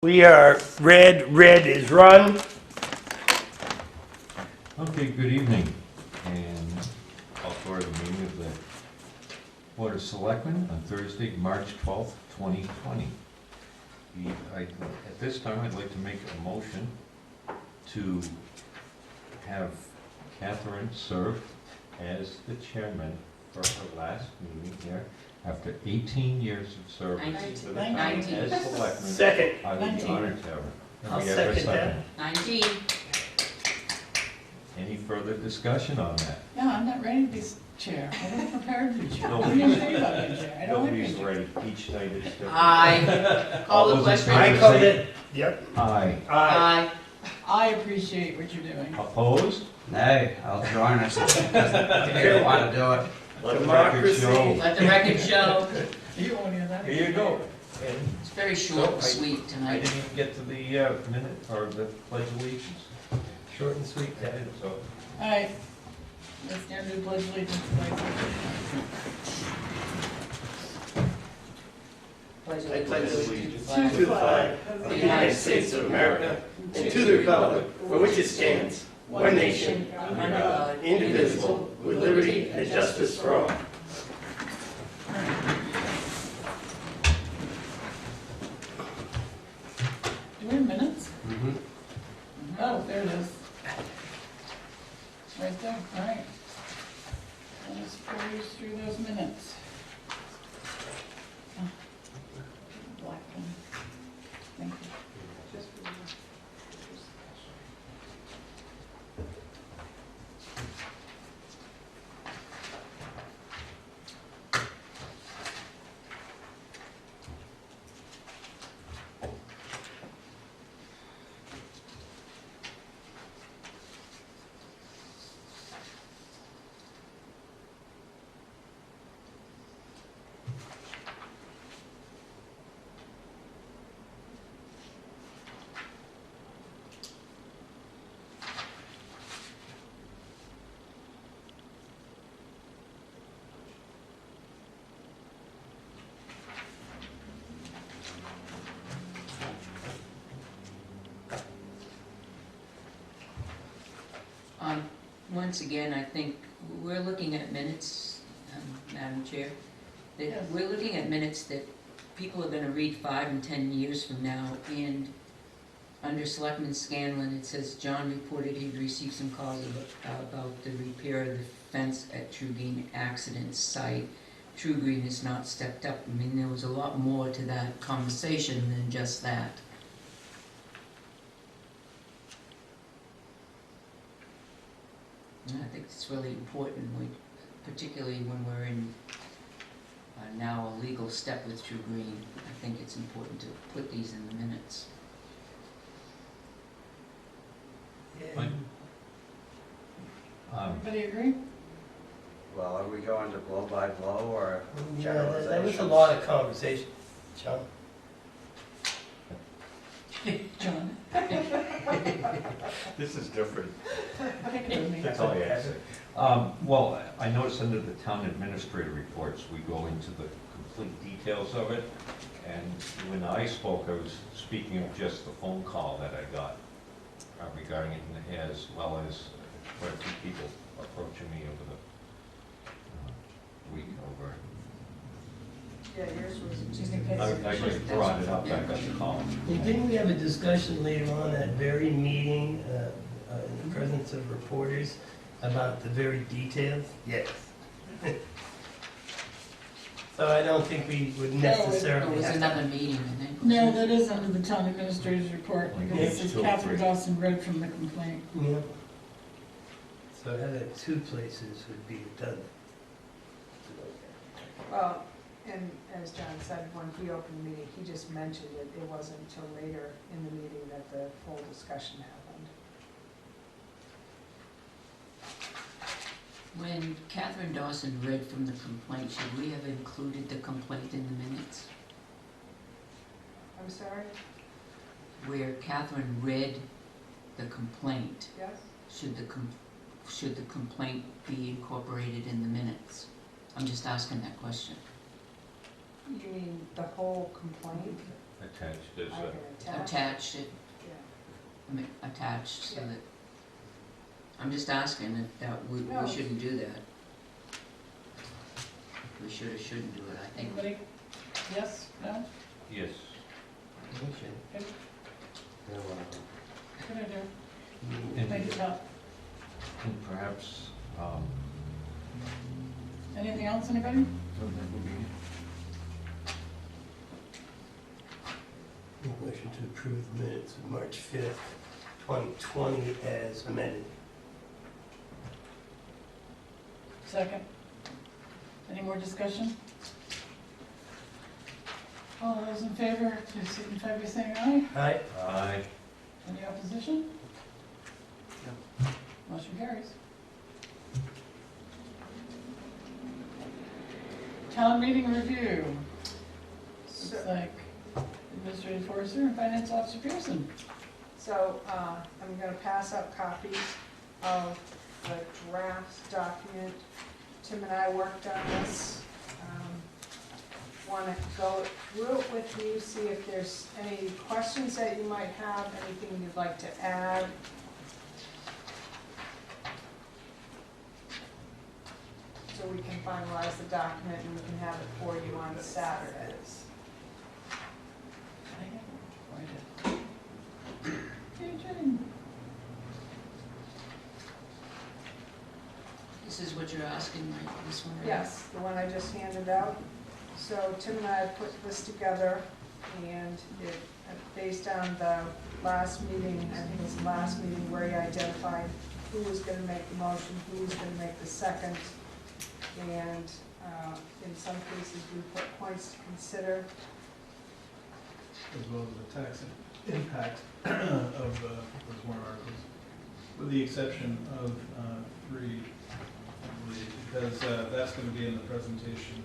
We are red is run. Okay, good evening, and I'll call the meeting of the Board of Selectmen on Thursday, March 12th, 2020. At this time, I'd like to make a motion to have Catherine serve as the chairman for her last meeting here after 18 years of service to the town as selectman. Second. I would be honored to have her. I'll We have a second that. 19. Any further discussion on that? No, I'm not ready to be chair. I wasn't prepared to be chair. No, I'm not ready about being chair. I don't want to be Nobody's chair. ready. Each night is different. Aye. Call All the those in question. favor I called say it. Yep. Aye. Aye. I appreciate what you're doing. Opposed? Nay, I'll join us if you want to do it. Let the record Democracy. show. Let the record show. You won't hear that. Here you go. And It's very short and sweet I tonight. didn't even get to the minute, or the pledge of allegiance. Short and sweet. I did, so. All right. Let's stand to the pledge of allegiance. I pledge allegiance Flag to the flag of the United States of America and to the republic for which it stands, one nation, under God, indivisible, with liberty and justice for all. Do we have minutes? Mm-hmm. Oh, there it is. Right there, all right. Let's peruse through those minutes. Oh, black one. Thank you. Once again, I think we're looking at minutes, Madam Chair, that Yes. we're looking at minutes that people are gonna read 5 and 10 years from now, and under Selectman Scanlon, it says, John reported he'd received some calls about the repair of the fence at True Green accident site. True Green has not stepped up. I mean, there was a lot more to that conversation than just that. And I think it's really important, particularly when we're in now a legal step with True Green. I think it's important to put these in the minutes. Fine. Everybody agree? Well, are we going to blow by blow or Yeah, there was a generalization? lot of conversation, John. John? This is different. Take it with me. That's all I have to say. Well, I noticed under the town administrator reports, we go into the complete details of it. And when I spoke, I was speaking of just the phone call that I got regarding it, as well as quite a few people approaching me over the week over. Yeah, yours was Just in case. I just brought it up, I got the call. And didn't we have a discussion later on that very meeting, in the presence of reporters, about the very details? Yes. So I don't think we would There necessarily was have another to. meeting, I think. No, that is under the town administrator's report, because it says Two or Catherine three. Dawson read from the complaint. Yeah. So having it two places would be redundant. Well, and as John said, when he opened the meeting, he just mentioned it. It wasn't until later in the meeting that the full discussion happened. When Catherine Dawson read from the complaint, should we have included the complaint in the minutes? I'm sorry? Where Catherine read the complaint, Yes? should the complaint be incorporated in the minutes? I'm just asking that question. You mean the whole complaint? Attached is, I can attach. Attached it, Yeah. I mean, attached, so Yeah. that, I'm just asking if that, we No. shouldn't do that. We should or shouldn't do it, I think. Anybody? Yes, no? yes. Okay. Good idea. And- Thank you, Tom. And perhaps, Anything else, anybody? Motion to approve the minutes of March 5th, 2020 as amended. Second. Any more discussion? All those in favor, please signify by saying aye. Aye. Aye. Any opposition? Motion carries. Town meeting review. Looks So, like Administrative Forester and Finance Officer Pearson. so, I'm gonna pass out copies of the draft document. Tim and I worked on this. Want to go through it with you, see if there's any questions that you might have, anything you'd like to add. So we can finalize the document and we can have it for you on Saturdays. This is what you're asking, right, this one? right? Yes, the one I just handed out. So Tim and I put this together, and it, based on the last meeting, I think it was the last meeting where he identified who was gonna make the motion, who was gonna make the second, and in some cases, we put points to consider. As well as the tax impact of those warrant articles, with the exception of 3, I believe, because that's going to be in the presentation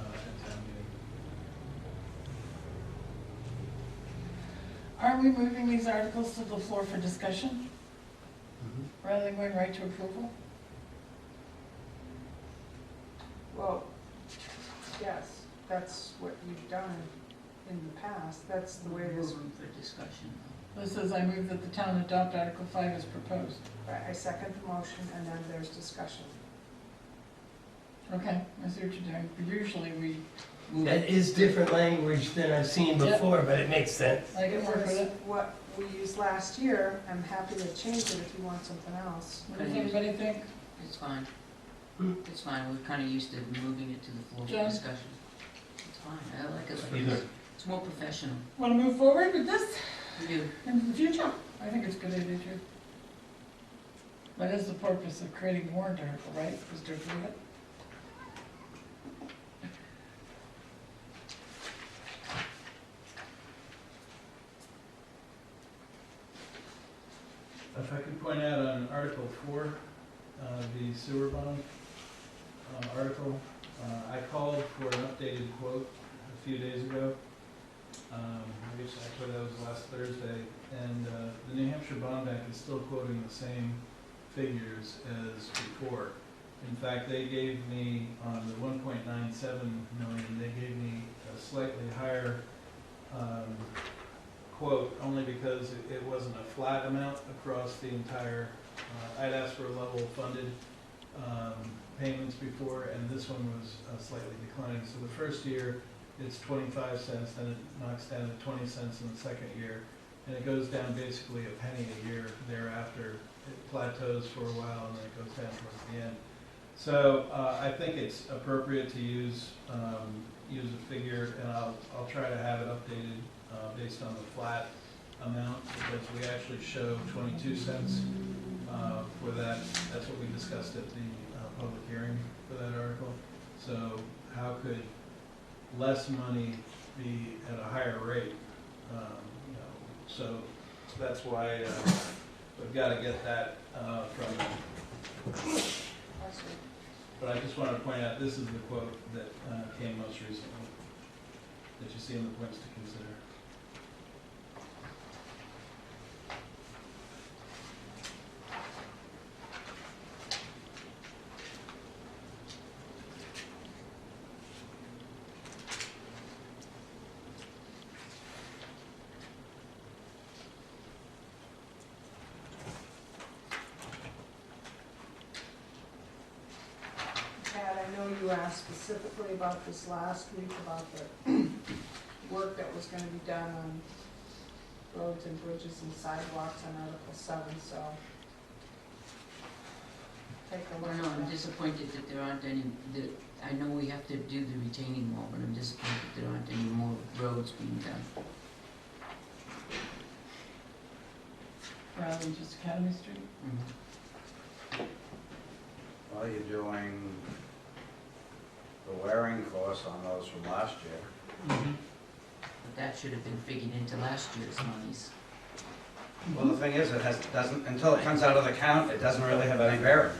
at town meeting. Aren't we moving these articles to the floor for discussion, rather than going right to approval? Well, yes, that's what you've done in the past, that's the way it is. Room for discussion. This says, I move that the town adopt Article 5 as proposed. I second the motion, and then there's discussion. Okay, I see what you're doing. But usually we, Move That it. is different language than I've seen Yep. before, but it makes sense. I can It work with was it. what we used last year, I'm happy to change it if you want something else. What does everybody think? It's fine. Hmm. It's fine, we're kinda used to moving it to the floor for John? discussion. It's fine, I like it like Either, this. It's more professional. Want to move forward with this We do. into the future? I think it's a good idea too. That is the purpose of creating a warrant article, right? Is to approve it? If I could point out on Article 4, the sewer bond article, I called for an updated quote a few days ago. I guess actually that was last Thursday, and the New Hampshire Bond Bank is still quoting the same figures as before. In fact, they gave me, on the 1.97 million, they gave me a slightly higher quote, only because it wasn't a flat amount across the entire, I'd asked for a level funded payments before, and this one was slightly declining. So the first year, it's 25 cents, then it knocks down to 20 cents in the second year, and it goes down basically a penny a year thereafter. It plateaus for a while, and then it goes down towards the end. So I think it's appropriate to use a figure, and I'll try to have it updated based on the flat amount, because we actually show 22 cents for that. That's what we discussed at the public hearing for that article. So how could less money be at a higher rate? So that's why we've got to get that from them. But I just wanted to point out, this is the quote that came most recently, that you see in the points to consider. asked specifically about this last week, about the work that was gonna be done on roads and bridges and sidewalks on Article 7, so take a Well, look no, at I'm that. disappointed that there aren't any, that, I know we have to do the retaining wall, but I'm disappointed that there aren't any more roads being done. Rather than just Academy Street. Well, you're doing the wearing course on those from last year. But that should have been figured into last year's monies. Well, the thing is, doesn't, until it comes out of the count, it doesn't really have any bearing.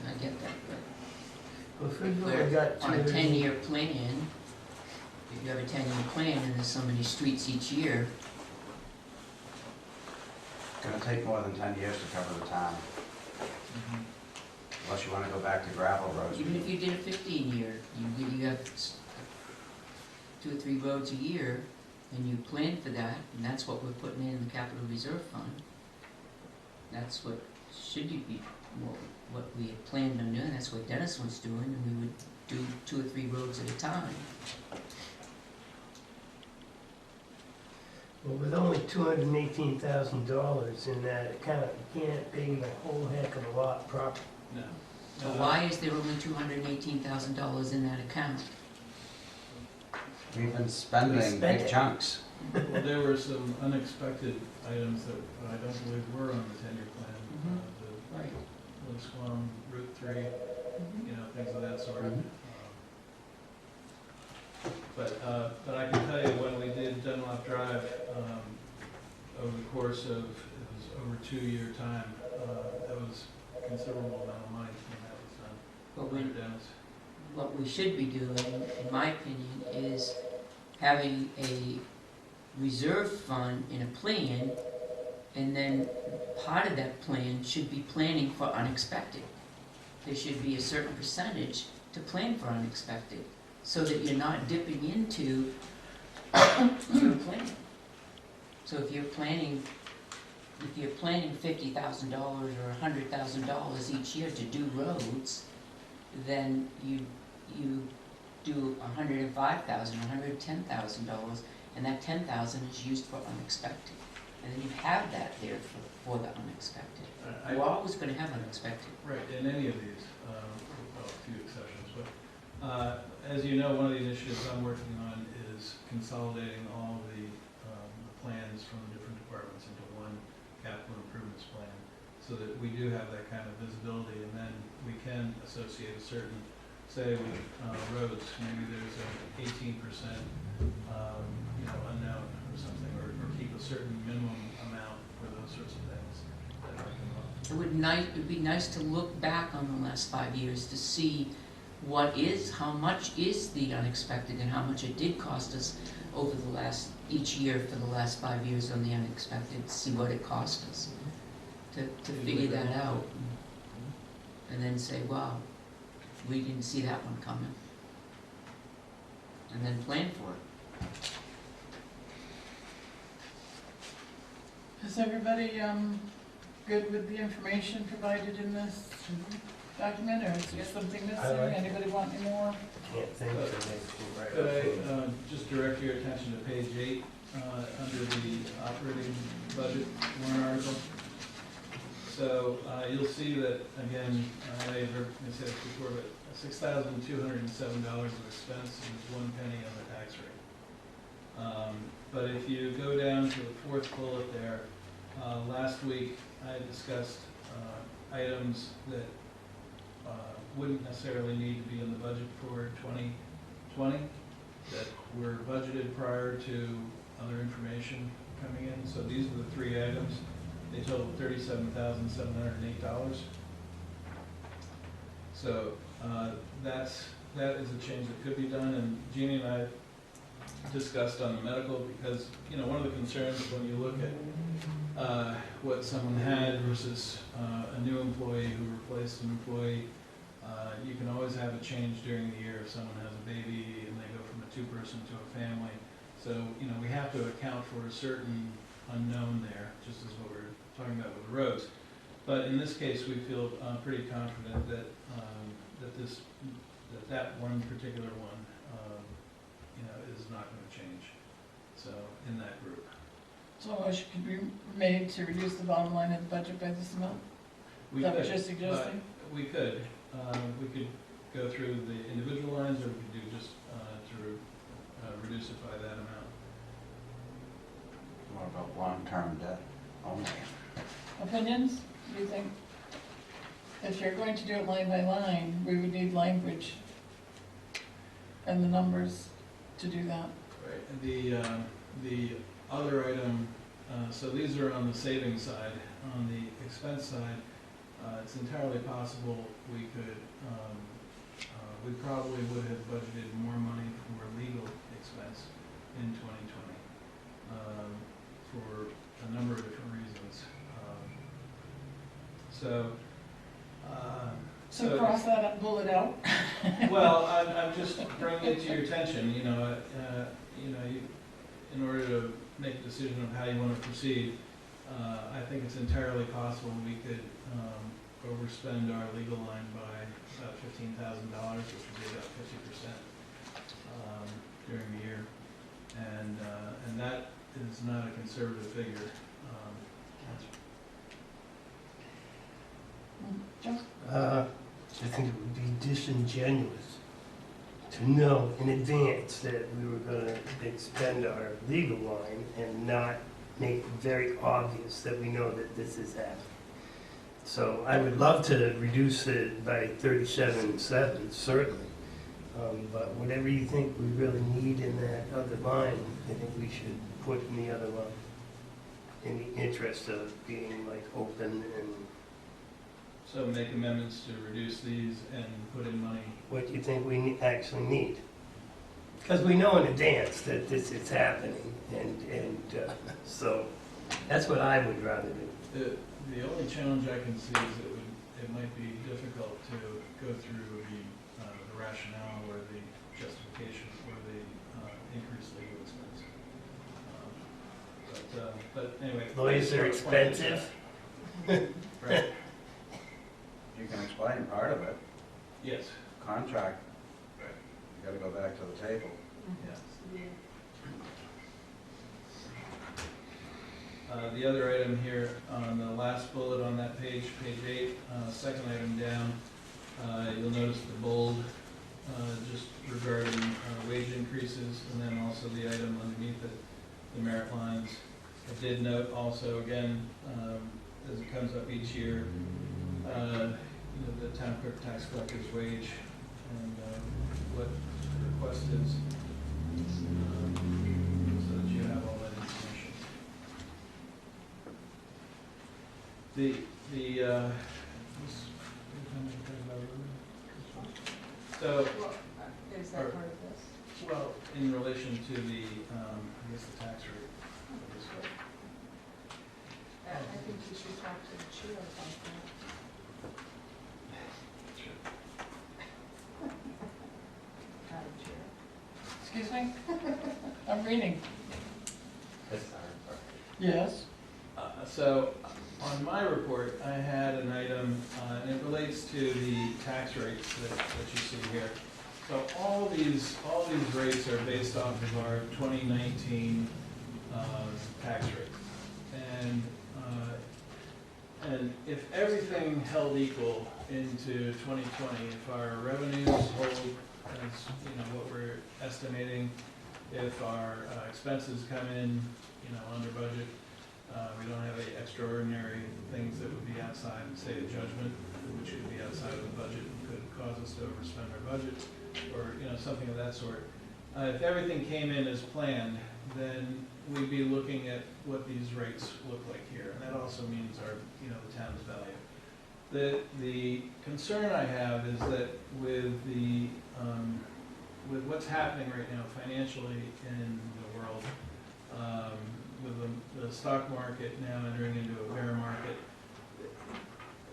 And I get that, Well, first of all, but I got on a two. 10-year plan, if you have a 10-year plan and there's so many streets each year, It's gonna take more than 10 years to cover the town, unless you wanna go back to gravel roads. even if you did a 15-year, you have 2 or 3 roads a year, and you plan for that, and that's what we're putting in the capital reserve fund. That's what should be, what we had planned on doing, that's what Dennis was doing, and we would do 2 or 3 roads at a time. Well, with only $218,000 in that account, you can't pave a whole heck of a lot proper. No. So why is there only $218,000 in that account? We've been We spending spent big it. chunks. Well, there were some unexpected items that I don't believe were on the 10-year plan. Mhm. The Right. Lipscomb, Route 3, you know, things of that sort. Mhm. But I can tell you, when we did Dunlop Drive, over the course of, it was over 2-year time, that was a considerable amount of money when that was done. But Under Dennis. what we should be doing, in my opinion, is having a reserve fund in a plan, and then part of that plan should be planning for unexpected. There should be a certain percentage to plan for unexpected, so that you're not dipping into your plan. So if you're planning $50,000 or $100,000 each year to do roads, then you do $105,000, $110,000, and that $10,000 is used for unexpected. And then you have that there for the unexpected. I- We're always gonna have unexpected. Right, in any of these, well, a few exceptions, but as you know, one of the initiatives I'm working on is consolidating all the plans from the different departments into one capital improvements plan, so that we do have that kind of visibility, and then we can associate a certain, say with roads, maybe there's an 18% unknown or something, or keep a certain minimum amount for those sorts of things that might come up. It'd be nice to look back on the last 5 years to see how much is the unexpected and how much it did cost us over each year for the last 5 years on the unexpected, see what it cost us, to figure that out. And then say, wow, we didn't see that one coming. And then plan for it. Is everybody, good with the information provided in this document, or is there something I missing? like it. Anybody want any more? Can't think of anything right Could I off. just direct your attention to page 8, under the operating budget warrant article? So you'll see that, again, I know you've heard me say this before, but $6,207 of expense and 1 penny on the tax rate. But if you go down to the 4th bullet there, last week I discussed items that wouldn't necessarily need to be in the budget for 2020, that were budgeted prior to other information coming in. So these are the 3 items. They total $37,708. So that is a change that could be done, and Jeannie and I discussed on the medical, because, you know, one of the concerns when you look at what someone had versus a new employee who replaced an employee, you can always have a change during the year if someone has a baby and they go from a 2-person to a family. So, you know, we have to account for a certain unknown there, just as what we're talking about with the roads. But in this case, we feel pretty confident that, that one particular one, is not gonna change, so, in that group. So a motion could be made to reduce the bottom line of the budget by this amount? We Is that what could, you're suggesting? but we could go through the individual lines, or we could do just, to reduce it by that amount. What about long-term debt only? Opinions, do you think? If you're going to do it line by line, we would need language and the numbers to do that. Right, and the other item, so these are on the savings side. On the expense side, it's entirely possible we could, we probably would have budgeted more money for legal expense in 2020, for a number of different reasons. So cross that up, pull it out. Well, I'm just bringing it to your attention, in order to make a decision of how you want to proceed. I think it's entirely possible we could overspend our legal line by about $15,000, which would be about 50% during the year, and that is not a conservative figure. Joe? I think it would be disingenuous to know in advance that we were gonna expend our legal line and not make it very obvious that we know that this is happening. So I would love to reduce it by 37.7, certainly. But whatever you think we really need in that other line, I think we should put in the other line, in the interest of being like open and So make amendments to reduce these and put in money. what you think we actually need. Because we know in advance that this is happening, and so that's what I would rather do. The only challenge I can see is it might be difficult to go through the rationale or the justification for the increased legal expense. But anyway. Lawyers are expensive. Right, You can explain part of it, yes, contract, you gotta go back to the table. yes. The other item here on the last bullet on that page, page 8, second item down, you'll notice the bold, just regarding wage increases, and then also the item underneath it, the merit lines. I did note also, again, as it comes up each year, the town clerk tax collector's wage and what the request is, so that you have all that information. So, Well, is that part of this? well, in relation to the, I guess the tax rate. I think you should talk to the chair about that. Madam Chair. Excuse me? I'm reading. Yes? So, on my report, I had an item, and it relates to the tax rates that you see here. So all these rates are based off of our 2019 tax rate. And if everything held equal into 2020, if our revenues hold as, what we're estimating, if our expenses come in, under budget, we don't have any extraordinary things that would be outside, say, the judgment, which could be outside of the budget and could cause us to overspend our budget, or, something of that sort. If everything came in as planned, then we'd be looking at what these rates look like here, and that also means our, the town's value. The concern I have is that with with what's happening right now financially in the world, with the stock market now entering into a bear market,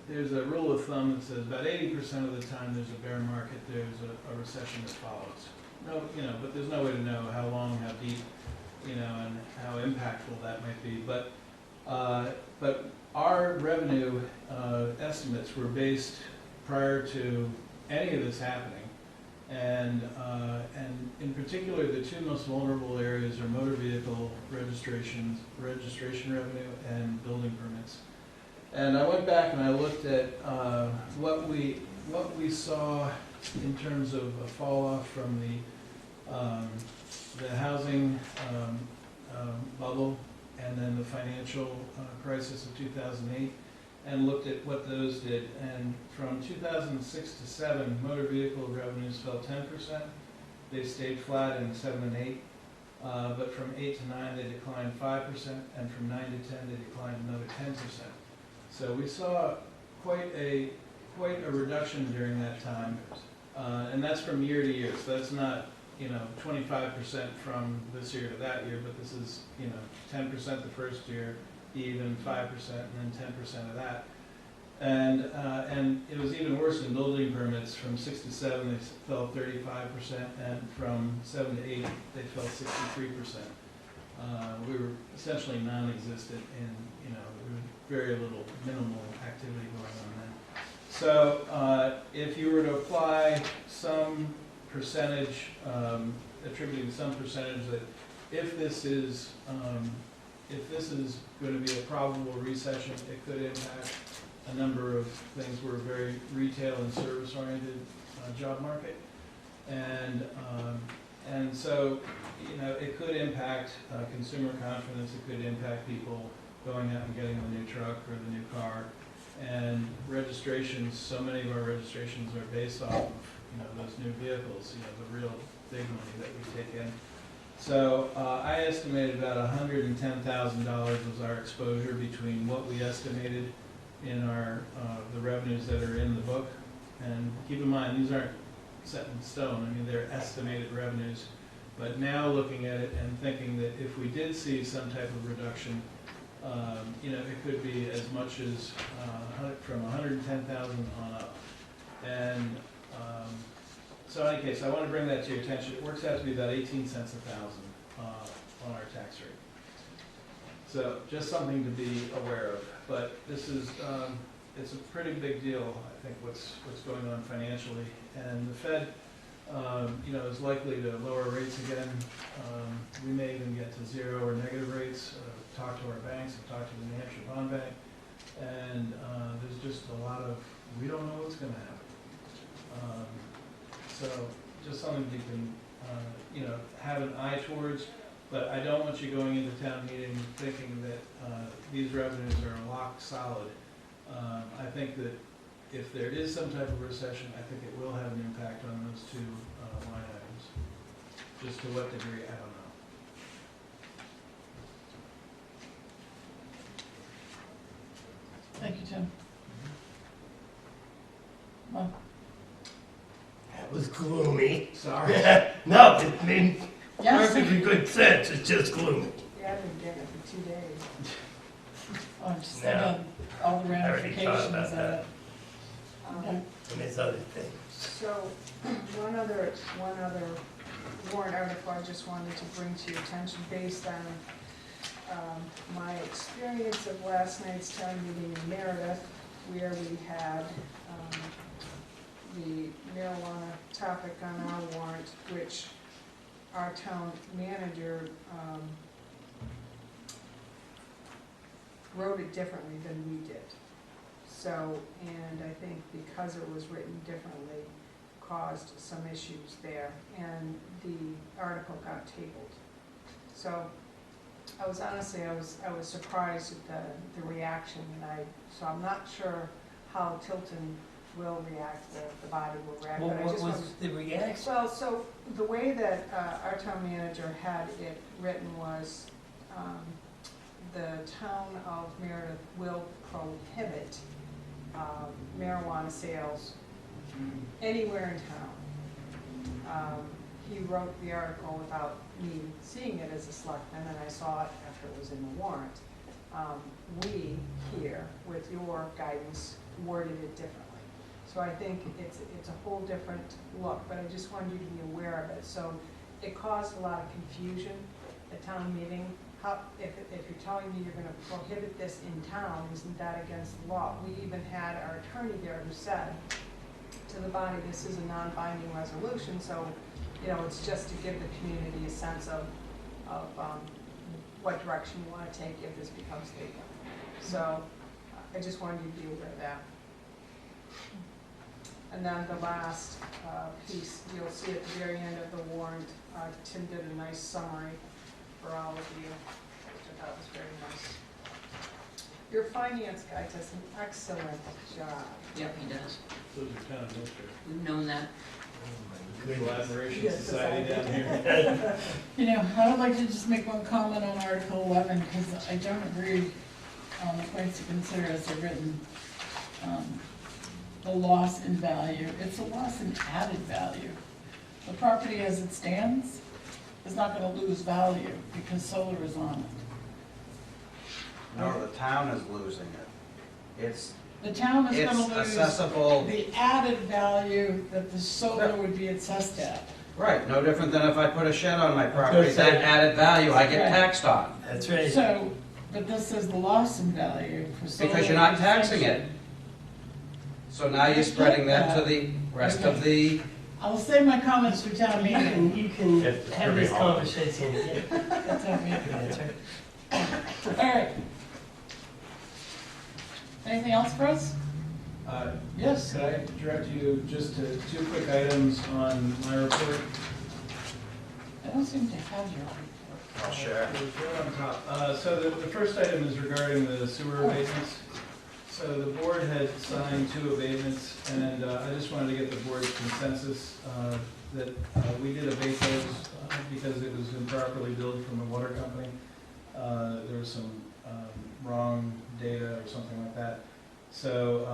there's a rule of thumb that says about 80% of the time there's a bear market, there's a recession that follows. No, but there's no way to know how long, how deep, and how impactful that might be. But our revenue estimates were based prior to any of this happening. And in particular, the two most vulnerable areas are motor vehicle registration revenue, and building permits. And I went back and I looked at what we saw in terms of a fall off from the housing bubble and then the financial crisis of 2008, and looked at what those did. And from 2006 to 7, motor vehicle revenues fell 10%. They stayed flat in 7 and 8. But from 8 to 9, they declined 5%, and from 9 to 10, they declined another 10%. So we saw quite a reduction during that time, and that's from year to year. So that's not 25% from this year to that year, but this is 10% the first year, even 5%, and then 10% of that. And it was even worse in building permits. From 6 to 7, they fell 35%, and from 7 to 8, they fell 63%. We were essentially non-existent in, there was very little, minimal activity going on then. So if you were to apply some percentage, attributing some percentage that if this is going to be a probable recession, it could impact a number of things. We're a very retail and service-oriented job market, and so it could impact consumer confidence. It could impact people going out and getting the new truck or the new car, and registrations. So many of our registrations are based off of those new vehicles. The real big money that we take in. So I estimated about $110,000 was our exposure between what we estimated in our the revenues that are in the book. And keep in mind, these aren't set in stone. I mean, they're estimated revenues. But now looking at it and thinking that if we did see some type of reduction, it could be as much as from 110,000 on up. And so in any case, I want to bring that to your attention. It works out to be about 18 cents a thousand on our tax rate. So just something to be aware of. But this is, it's a pretty big deal, I think, what's going on financially. And the Fed, is likely to lower rates again. We may even get to 0 or negative rates. Talk to our banks, I've talked to the New Hampshire Bond Bank, and there's just a lot of, we don't know what's going to happen. So just something you can, have an eye towards. But I don't want you going into town meeting thinking that these revenues are lock solid. I think that if there is some type of recession, I think it will have an impact on those two line items. Just to what degree, I don't know. Thank you, Tim. Well, That was gloomy. Sorry. No, it made yes, perfectly good sense. It's just gloomy. Yeah, I've been getting it for 2 days. I'm just Yeah. thinking all the I already thought ramifications about of that. it. Okay. Um, And there's other things. So, one other warrant article I just wanted to bring to your attention based on my experience of last night's town meeting in Meredith, where we had the marijuana topic on our warrant, which our town manager wrote it differently than we did. So, and I think because it was written differently, caused some issues there, and the article got tabled. So, I was honestly, I was surprised at the reaction, and so I'm not sure how Tilton will react, the body will react. Well, but I what just was wanted- the reaction? Well, so the way that our town manager had it written was, the town of Meredith will prohibit marijuana sales anywhere in town. He wrote the article without me seeing it as a selectman, and I saw it after it was in the warrant. We here, with your guidance, worded it differently. So I think it's a whole different look, but I just wanted you to be aware of it. So it caused a lot of confusion at town meeting, if you're telling me you're gonna prohibit this in town, isn't that against the law? We even had our attorney there who said to the body, this is a non-binding resolution, so, you know, it's just to give the community a sense of what direction you want to take if this becomes legal. So I just wanted you to be aware of that. And then the last piece, you'll see at the very end of the warrant, Tim did a nice summary for all of you, which I thought was very nice. Your finance guy does an excellent job. Yep, he does. Those are town administrators. We've known that. Little admiration Yes, society down society. here. You know, I would like to just make one comment on Article 11, because I don't agree on the points to consider as they're written. The loss in value, it's a loss in added value. The property as it stands is not gonna lose value because solar is on it. No, the town is losing it. It's The town is gonna lose accessible, the added value that the solar would be assessed at. right, no different than if I put a shed on my property, gonna say- that added value I get Right. taxed on. That's right. So, but this is the loss in value for solar. Because you're not taxing it. So now you're spreading that to the rest of the, I'll save my comments for town meeting. You can It's have pretty this hard. conversation again. That's town meeting. That's right. All right. Anything else for us? Yes. Could I direct you just to two quick items on my report? I don't seem to have your report. I'll share. It was right on top. So the first item is regarding the sewer abatements. So the board had signed 2 abatements, and I just wanted to get the board's consensus that we did abate those because it was improperly billed from the water company. There was some wrong data or something like that. So,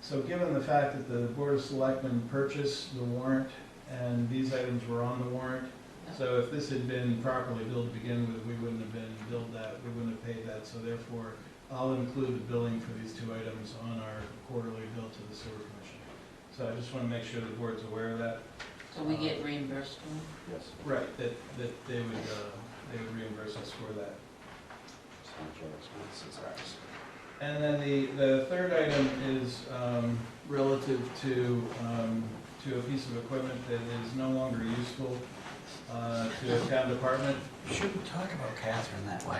so given the fact that the Board of Selectmen purchased the warrant and these items were on the warrant, so if this had been properly billed to begin with, we wouldn't have been billed that, we wouldn't have paid that. So therefore, I'll include the billing for these 2 items on our quarterly bill to the sewer commission. So I just want to make sure the board's aware of that. So we get reimbursed for them? Yes. Right, that they would reimburse us for that. It's not your expense, it's ours. And then the third item is relative to a piece of equipment that is no longer useful to a town department. You shouldn't talk about Catherine that way.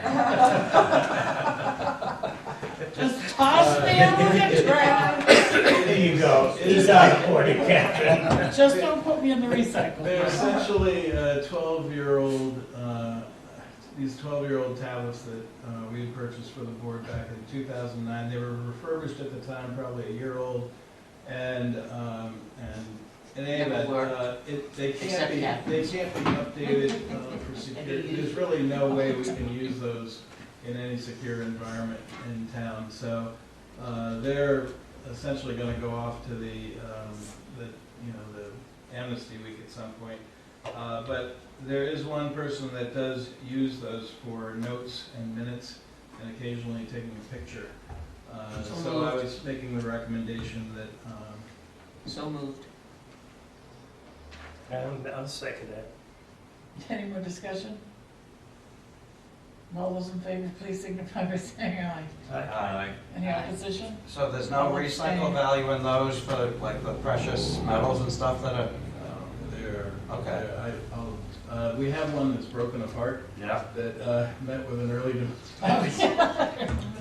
Just toss me on the trash. There you go. He's out of order, Catherine. Just don't put me in the recycle. They're essentially 12-year-old, these 12-year-old tablets that we had purchased for the board back in 2009. They were refurbished at the time, probably a year old, and in any Never event, worked. they can't be updated for security. There's really no way we can use those in any secure environment in town. So they're essentially going to go off to the amnesty week at some point. But there is one person that does use those for notes and minutes and occasionally taking a picture. So I was making the recommendation that So moved. I'll second that. Any more discussion? All those in favor, please signify by saying aye. Aye. Any opposition? So there's no recycle value in those for like the precious metals and stuff that are, okay. We have one that's broken apart Yeah. that met with an early,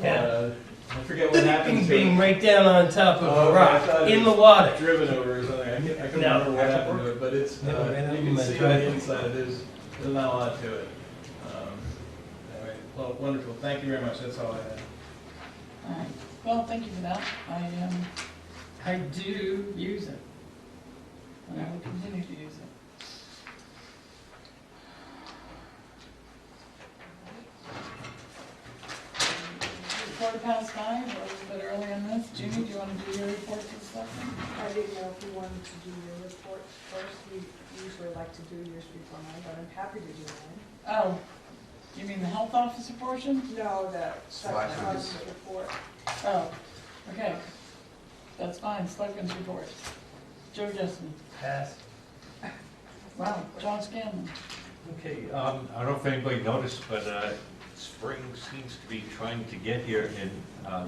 Yeah. I forget what happened to Being it. right down on top of Oh, a I rock, thought it in the was water. Driven over or something. I couldn't No. remember what happened to it, but it's, you Never been up can my see on driveway. the inside, there's not a lot to it. Anyway, well, wonderful. Thank you very much. That's all I had. All right. Well, thank you for that. I do use it. And I will continue to use it. Quarter past 5, we're a little bit early on this. Judy, do you want to do your report for the selectmen? I didn't know if you wanted to do your report first. We usually like to do yours before mine, but I'm happy to do mine. Oh, you mean the health officer portion? No, the second Selectmen's. sergeant's report. Oh, okay. That's fine, selectmen's report. Joe Jessamine. Pass. Wow, John Scanlon. Okay, I don't know if anybody noticed, but spring seems to be trying to get here, and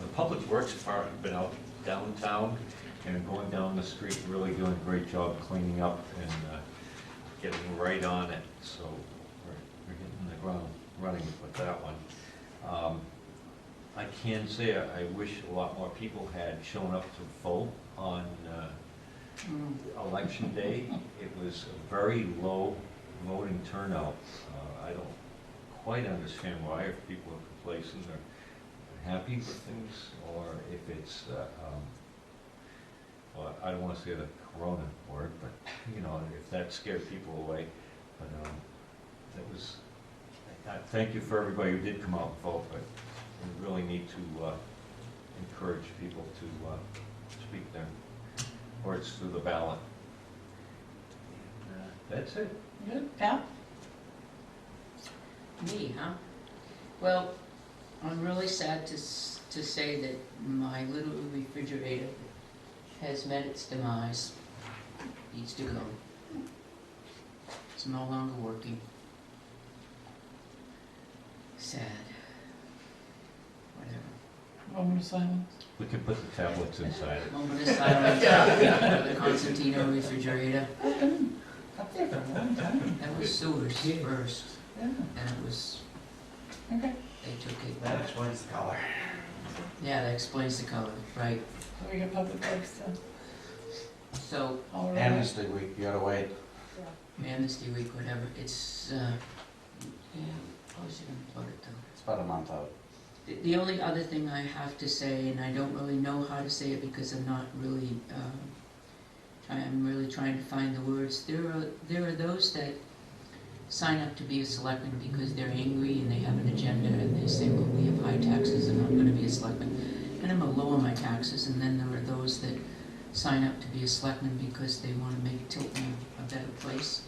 the Public Works Department been out downtown and going down the street, really doing a great job cleaning up and getting right on it. So we're hitting the ground running with that one. I can say I wish a lot more people had shown up to vote on election day. It was a very low voting turnout. I don't quite understand why, if people are complacent or happy with things, or if it's, well, I don't want to say the corona word, but, you know, if that scared people away. But that was, thank you for everybody who did come out and vote, but we really need to encourage people to speak their words through the ballot. That's it. Good, Pam? Me, huh? Well, I'm really sad to say that my little refrigerator has met its demise. Needs to go. It's no longer working. Sad. Whatever. Moment of silence. We can put the tablets inside it. Moment of silence for the Constantino refrigerator. I've been up there for a long time. That was sewers first, Yeah, and it was, okay. they took it. That explains the color. Yeah, that explains the color, right? So we got Public Works to So, all around. Amnesty week, you gotta wait. Amnesty Week, whatever, it's, yeah, probably shouldn't plug it though. It's about a month out. The only other thing I have to say, and I don't really know how to say it because I'm not really, I'm really trying to find the words. There are those that sign up to be a selectman because they're angry and they have an agenda and they say, well, we have high taxes and I'm going to be a selectman and I'm going to lower my taxes. And then there are those that sign up to be a selectman because they want to make Tilton a better place.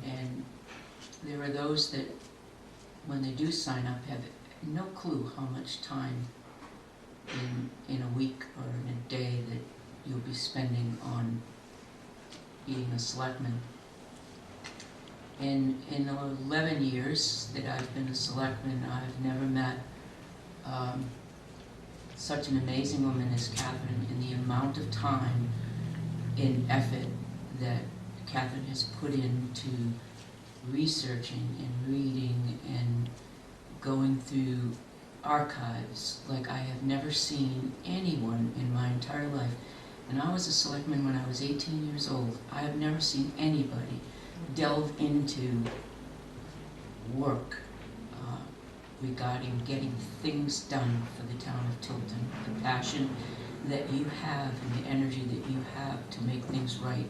And there are those that, when they do sign up, have no clue how much time in a week or in a day that you'll be spending on being a selectman. In 11 years that I've been a selectman, I've never met such an amazing woman as Catherine, and the amount of time and effort that Catherine has put into researching and reading and going through archives like I have never seen anyone in my entire life. And I was a selectman when I was 18 years old. I have never seen anybody delve into work regarding getting things done for the town of Tilton. The passion that you have and the energy that you have to make things right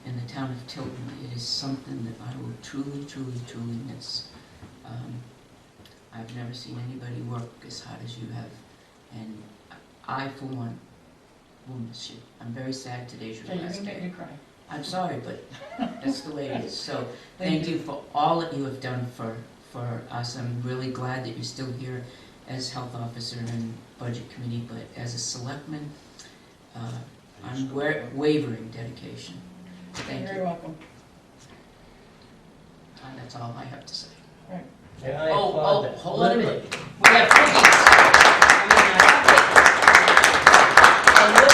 in the town of Tilton, it is something that I will truly, truly, truly miss. I've never seen anybody work as hard as you have, and I, for one, will miss you. I'm very sad today's your Okay, you're last gonna make day. me cry. I'm sorry, but that's the way it is. So thank you for all that you have done for us. I'm really glad that you're still here as health officer and budget committee, but as a selectman, I'm wavering dedication. Thank You're you. very welcome. That's all I have to say. Right. And I Oh, applaud that. hold on a minute. We have cookies. And look,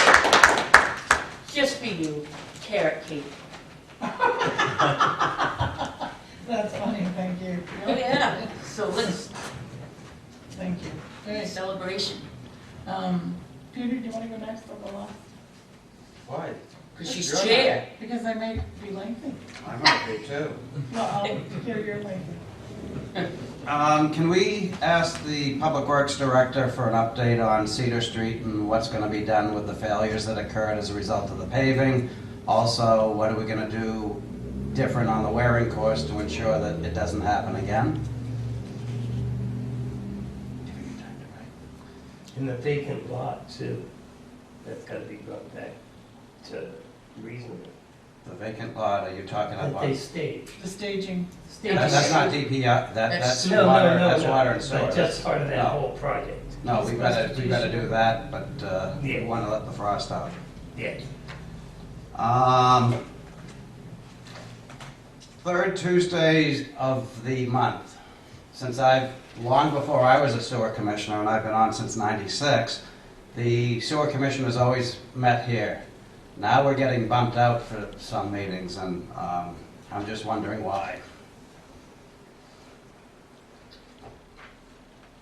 just for you, carrot cake. That's funny, thank you. Oh, yeah. So let's, Thank you. Okay, celebration, Peter, do you wanna go next or go last? Why? because she's You're chair. Because I may be lengthy. I might be too. Well, I'll hear your lengthy. Can we ask the Public Works Director for an update on Cedar Street and what's gonna be done with the failures that occurred as a result of the paving? Also, what are we gonna do different on the wearing course to ensure that it doesn't happen again? And the vacant lot too, that's gotta be brought back to reasonable. The vacant lot, are you talking That about? they staged. The staging, That's not DPI, that's No, water, no, no, that's no. water and sewer. But just part of that No. whole project. No, we better do that, but we Yeah. wanna let the frost out. Yeah. Third Tuesdays of the month. long before I was a sewer commissioner, and I've been on since '96, the sewer commission has always met here. Now we're getting bumped out for some meetings, and I'm just wondering why.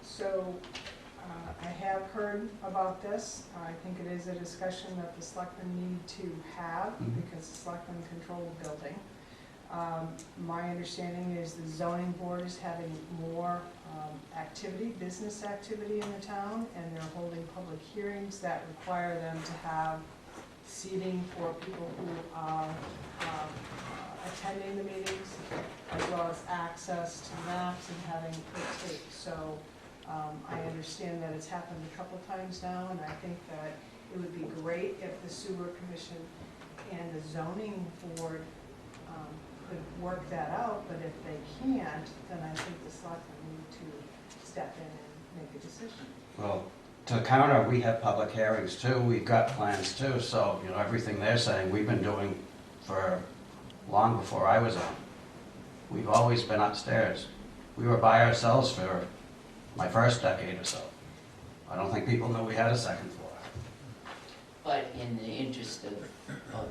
So, I have heard about this. I think it is a discussion that the selectmen need to have, because the selectmen control the building. My understanding is the zoning board is having more activity, business activity in the town, and they're holding public hearings that require them to have seating for people who are attending the meetings, as well as access to maps and having it taped. So I understand that it's happened a couple times now, and I think that it would be great if the sewer commission and the zoning board could work that out, but if they can't, then I think the selectmen need to step in and make a decision. Well, to counter, we have public hearings too, we've got plans too, so, everything they're saying, we've been doing for long before I was on. We've always been upstairs. We were by ourselves for my first decade or so. I don't think people knew we had a second floor. But in the interest of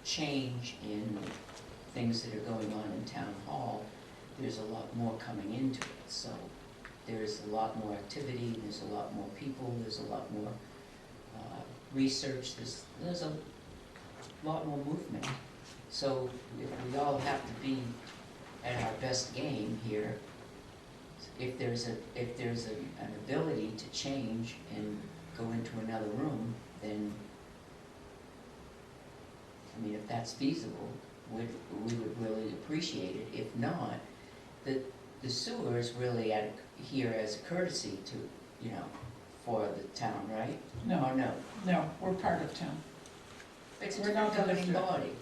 change in things that are going on in town hall, there's a lot more coming into it. So there's a lot more activity, there's a lot more people, there's a lot more research, there's a lot more movement. So if we all have to be at our best game here, if there's an ability to change and go into another room, then, I mean, if that's feasible, we would really appreciate it. If not, the sewer is really here as a courtesy to, for the town, right? No. Or no? No, we're part of town, It's a We're not the governing district. body.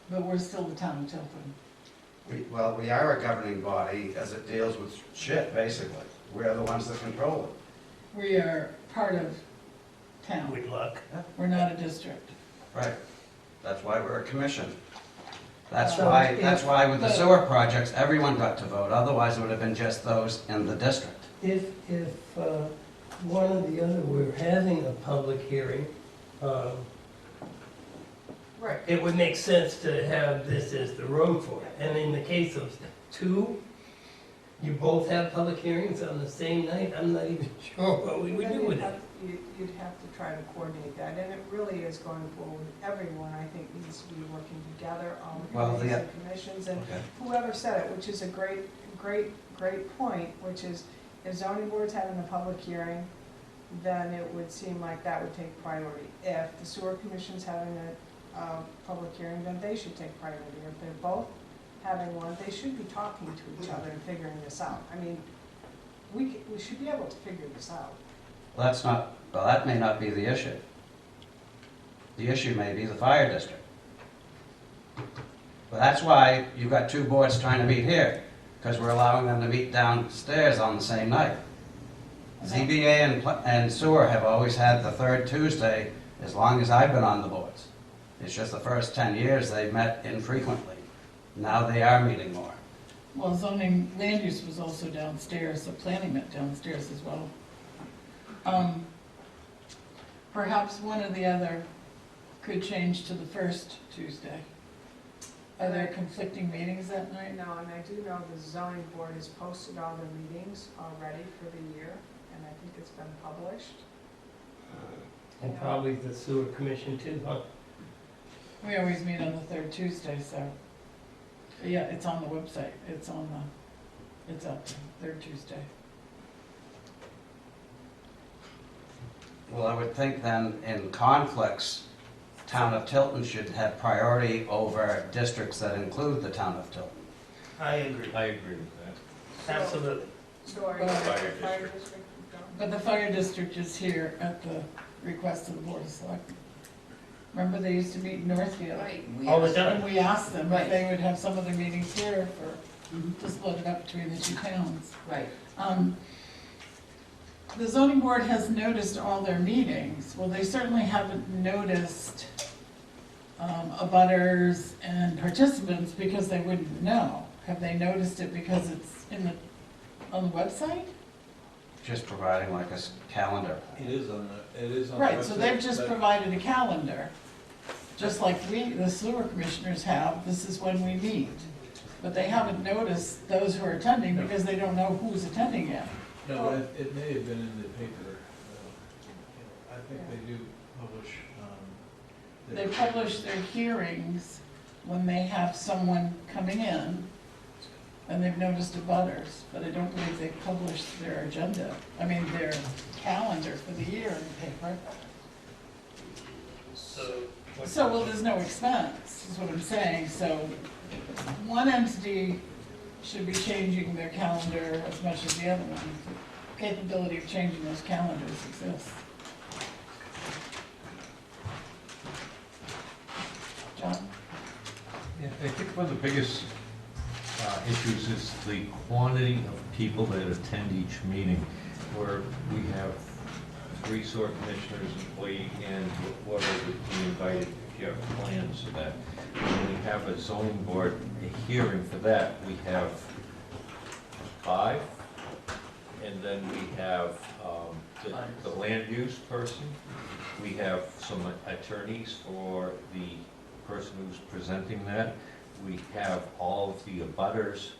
but we're still the town of Tilton. We are a governing body as it deals with shit, basically. We're the ones that control it. We are part of town. With luck. We're not a district. Right. That's why we're a commission. That's So why if- with the sewer projects, everyone got to vote, otherwise it would have been just those in the district. If one or the other were having a public hearing, Right. it would make sense to have this as the room for it. And in the case of two, you both have public hearings on the same night, I'm not even sure what we would Then do with it. You'd have to try to coordinate that, and it really is going forward. Everyone, I think, needs to be working together, all the Well, committees and commissions, and Okay. whoever said it, which is a great point, which is, if zoning board's having a public hearing, then it would seem like that would take priority. If the sewer commission's having a public hearing, then they should take priority. If they're both having one, they should be talking to each other and figuring this out. I mean, we should be able to figure this out. That may not be the issue. The issue may be the fire district. But that's why you've got two boards trying to meet here, because we're allowing them to meet downstairs on the same night. ZBA and sewer have always had the third Tuesday as long as I've been on the boards. It's just the first 10 years they've met infrequently. Now they are meeting more. Well, zoning land use was also downstairs, so planning met downstairs as well. Perhaps one or the other could change to the first Tuesday. Are there conflicting meetings that night? No, and I do know the zoning board has posted all their meetings already for the year, and I think it's been published. And probably the sewer commission too, huh? We always meet on the third Tuesday, so, yeah, it's on the website, it's up there, third Tuesday. Well, I would think then in conflicts, town of Tilton should have priority over districts that include the town of Tilton. I agree, I agree with that. absolutely. So are you But- fire Fire district? But the fire district is here at the request of the Board of Selectmen. Remember, they used to meet in Northfield? Right. All the time. And we asked them if Right. they would have some of their meetings here to split it up between the two towns. Right. The zoning board has noticed all their meetings. Well, they certainly haven't noticed abutters and participants because they wouldn't know. Have they noticed it because it's in the On the website? Just providing like a calendar. It is on the website. Right, so they've just but- provided a calendar, just like we, the sewer commissioners have, this is when we meet. But they haven't noticed those who are attending because they don't know who's attending yet. No, but it may have been in the paper. I think they do publish. They publish their hearings when they have someone coming in, and they've noticed abutters, but I don't believe they publish their agenda, their calendar for the year in the paper. So, well, there's no expense, is what I'm saying, so one entity should be changing their calendar as much as the other one. The capability of changing those calendars exists. John? Yeah, I think one of the biggest issues is the quantity of people that attend each meeting, where we have 3 sewer commissioners, employee, and whoever would be invited, if you have plans for that. When we have a zoning board, a hearing for that, we have 5, and then we have the land use person, we have some attorneys for the person who's presenting that, we have all of the abutters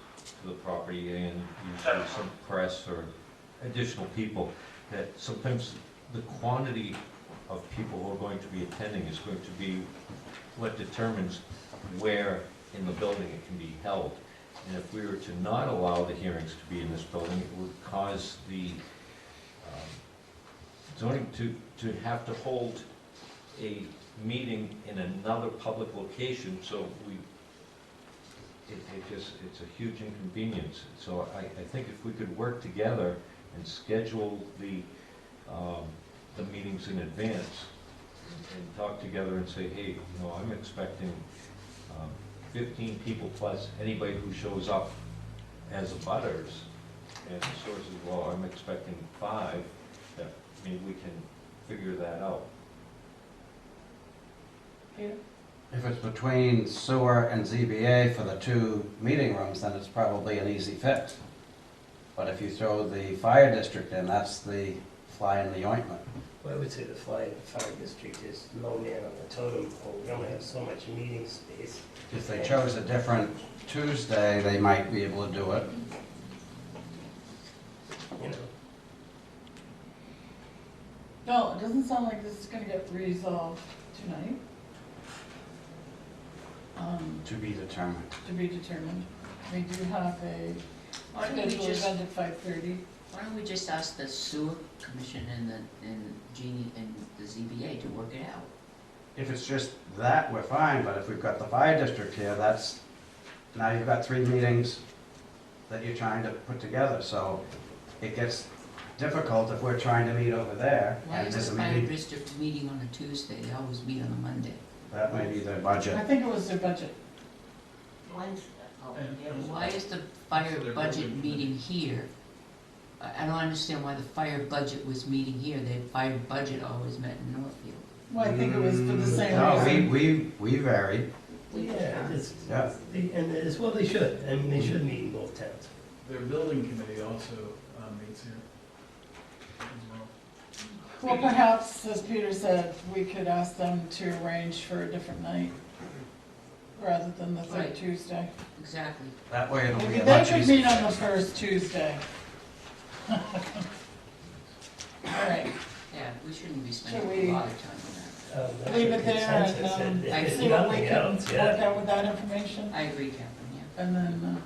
to the property, and usually some press or additional people, that sometimes the quantity of people who are going to be attending is going to be what determines where in the building it can be held. And if we were to not allow the hearings to be in this building, it would cause the zoning to have to hold a meeting in another public location, so it's a huge inconvenience. So I think if we could work together and schedule the meetings in advance and talk together and say, hey, I'm expecting 15 people plus anybody who shows up as abutters, and the source is, well, I'm expecting 5, that maybe we can figure that out. Peter? If it's between sewer and ZBA for the 2 meeting rooms, then it's probably an easy fix. But if you throw the fire district in, that's the fly in the ointment. Well, I would say the fire district is low man on the totem pole. We only have so much meeting space. If they chose a different Tuesday, they might be able to do it. You know, No, it doesn't sound like this is gonna get resolved tonight. To be determined. To be determined. We do have a Why don't we scheduled just, event at 5:30. why don't we just ask the sewer commission and Jeannie and the ZBA to work it out? If it's just that, we're fine, but if we've got the fire district here, now you've got 3 meetings that you're trying to put together, so it gets difficult if we're trying to meet over there. Why and is there's the a fire meeting. district meeting on a Tuesday? They always meet on a Monday. That may be their I budget. think it was their budget. And why is the fire So they're budget building- meeting here? I don't understand why the fire budget was meeting here. The fire budget always met in Northfield. Well, I think it was for the same No, reason. we varied. yeah, Yeah. and as well they should. I mean, they should meet in both towns. Their building committee also meets here as well. Well, perhaps, as Peter said, we could ask them to arrange for a different night rather than the third Right. Tuesday. Exactly. That way it'll be Maybe a they much could easier. meet on the first Tuesday. All right, Yeah, we shouldn't be Shall spending we a lot of time on That's leave the it there and consensus, and I if see what we nothing can else, work yeah. out with that information. that. I agree, Catherine, yeah. And then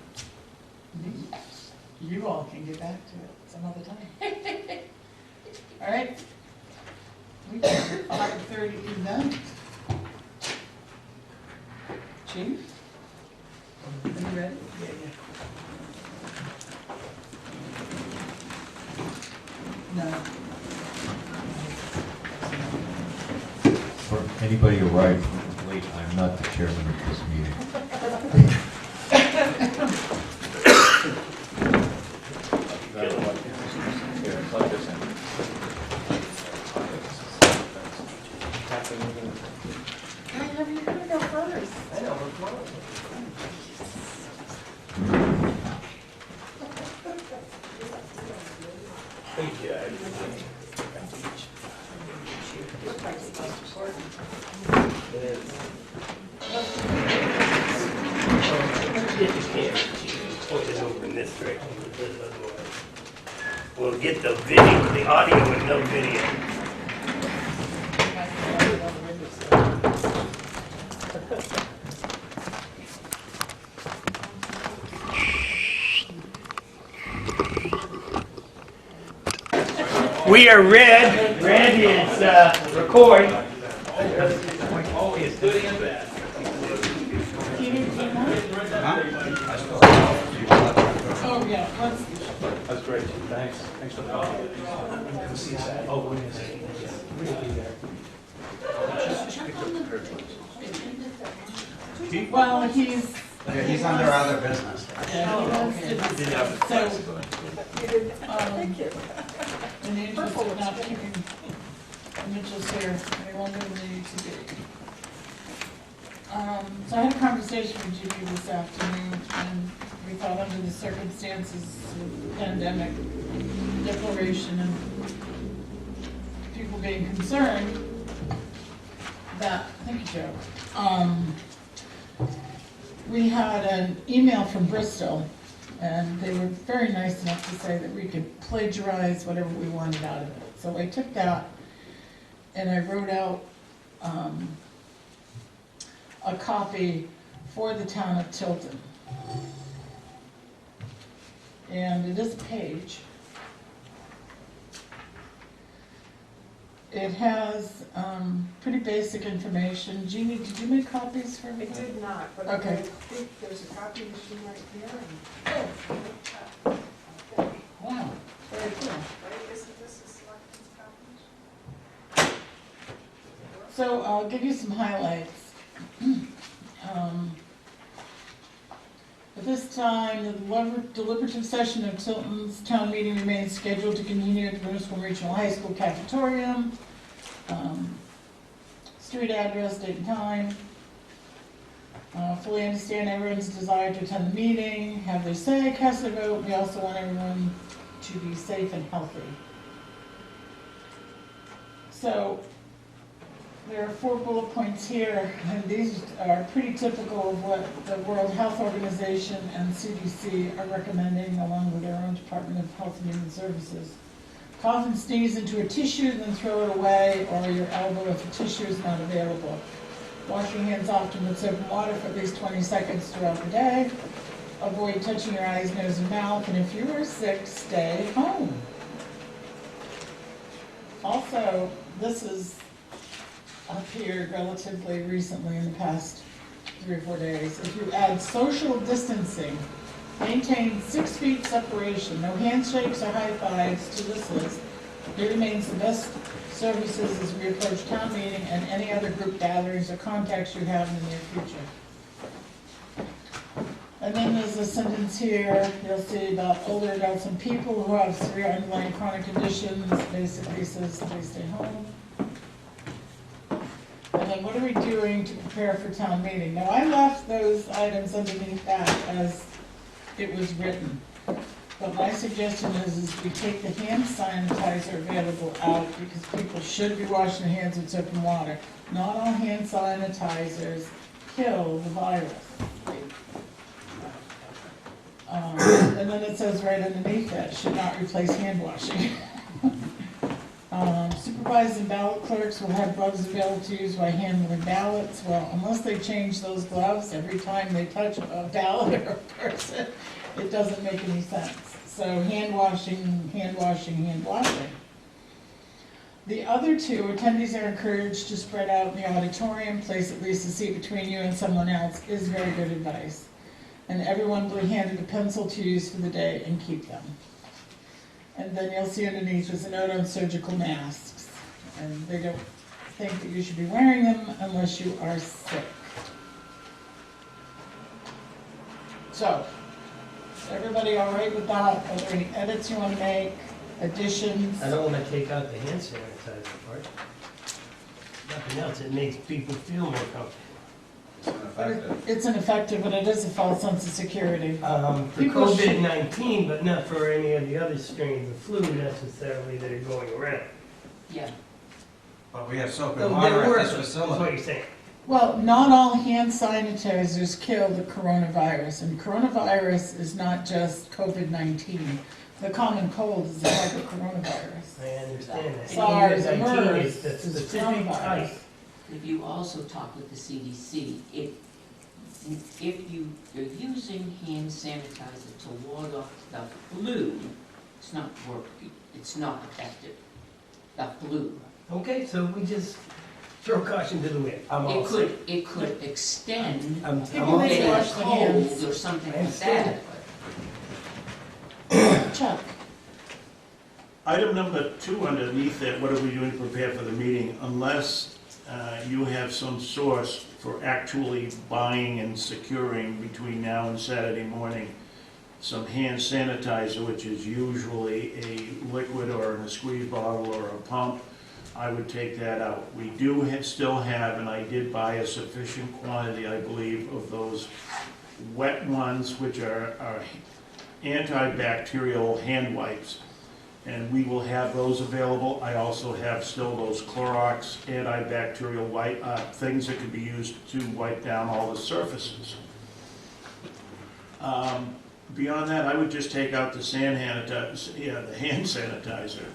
you all can get back to it some other time. All right? We got a 5:30 event. Chief? Are you ready? No. For anybody who arrived late, I'm not the chairman of this meeting. I have you gonna go first. I know, we're close. Get the camera, point it over in this direction, because otherwise we'll get the video, the audio and no video. We are red. Red is record. Always good and bad. Oh, yeah, let's, That's great, thanks. Thanks for the call. well, he's, He's under other business. yeah, he wants to, so, in the interest of not keeping Mitchell's here any longer than they need to be. So I had a conversation with Jimmy this afternoon, and we thought under the circumstances of pandemic declaration and people being concerned, that, thank you, Joe. We had an email from Bristol, and they were very nice enough to say that we could plagiarize whatever we wanted out of it. So I took that and I wrote out a copy for the town of Tilton. And it is a page. It has pretty basic information. Jeannie, did you make copies for I me? did not, but Okay. I think there's a copy machine right here. Wow, very cool. Right, isn't this a selectmen's copy machine? So I'll give you some highlights. At this time, the deliberative session of Tilton's town meeting remains scheduled to continue at the Municipal Regional High School cafeteria. Street address, date and time. Fully understand everyone's desire to attend the meeting, have their say, cast their vote. We also want everyone to be safe and healthy. So, there are 4 bullet points here, and these are pretty typical of what the World Health Organization and CDC are recommending, along with their own Department of Health and Human Services. Cough and sneeze into a tissue, then throw it away, or your elbow if the tissue is not available. Wash your hands often with soap and water for at least 20 seconds throughout the day. Avoid touching your eyes, nose, and mouth, and if you are sick, stay home. Also, this is appeared relatively recently in the past 3 or 4 days. If you add social distancing, maintain 6 feet separation, no handshakes or high fives to this list, it remains the best services as we approach town meeting and any other group gatherings or contacts you have in the near future. And then there's a sentence here, you'll see about older adults and people who have severe underlying chronic conditions, basically says please stay home. And then what are we doing to prepare for town meeting? Now, I left those items underneath that as it was written. But my suggestion is we take the hand sanitizer available out because people should be washing their hands with soap and water. Not all hand sanitizers kill the virus. And then it says right underneath that, should not replace hand washing. Supervising ballot clerks will have gloves available to use while handling ballots. Well, unless they change those gloves every time they touch a ballot or a person, it doesn't make any sense. So hand washing, hand washing, hand washing. The other 2, attendees are encouraged to spread out in the auditorium, place at least a seat between you and someone else is very good advice. And everyone will be handed a pencil to use for the day and keep them. And then you'll see underneath there's a note on surgical masks. And they don't think that you should be wearing them unless you are sick. So, is everybody all right with that? Are there any edits you want to make, additions? I don't want to take out the hand sanitizer part. Nothing else, it makes people feel more comfortable. It's ineffective. It's ineffective, but it is a false sense of security. For People should- COVID-19, but not for any of the other strains of flu necessarily that are going around. Yeah, But we have soap So and they water work, at this is what facility. you're saying. Well, not all hand sanitizers kill the coronavirus, and coronavirus is not just COVID-19. The common cold is a type of coronavirus. I understand that. SARS and COVID-19 MERS is the is specific coronavirus. type. if you also talk with the CDC, if you're using hand sanitizer to ward off the flu, it's not working, it's not effective. The flu. Okay, so we just throw caution to the wind. I'm all set. It could extend I'm People all need to set. getting wash a their cold hands. or something I like understand that. Chuck, Item number 2 underneath that, what are we doing to prepare for the meeting? Unless you have some source for actually buying and securing between now and Saturday morning some hand sanitizer, which is usually a liquid or in a squeeze bottle or a pump, I would take that out. We do still have, and I did buy a sufficient quantity, I believe, of those wet ones, which are antibacterial hand wipes. And we will have those available. I also have still those Clorox antibacterial things that can be used to wipe down all the surfaces. Beyond that, I would just take out the the hand sanitizer.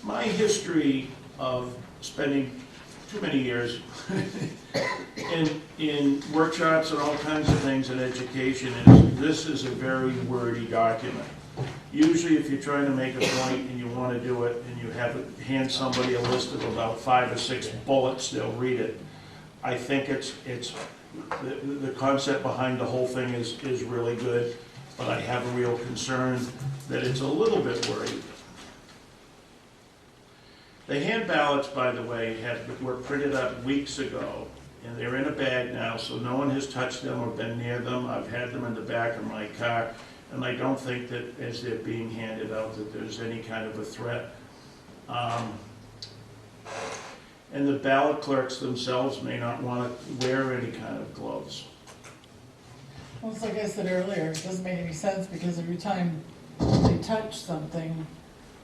My history of spending too many years in workshops and all kinds of things in education is this is a very wordy document. Usually if you're trying to make a point and you want to do it and you hand somebody a list of about 5 or 6 bullets, they'll read it. I think the concept behind the whole thing is really good, but I have a real concern that it's a little bit worried. The hand ballots, by the way, were printed up weeks ago, and they're in a bag now, so no one has touched them or been near them. I've had them in the back of my car, and I don't think that as they're being handed out that there's any kind of a threat. And the ballot clerks themselves may not want to wear any kind of gloves. well, it's like I said earlier, it doesn't make any sense because every time they touch something,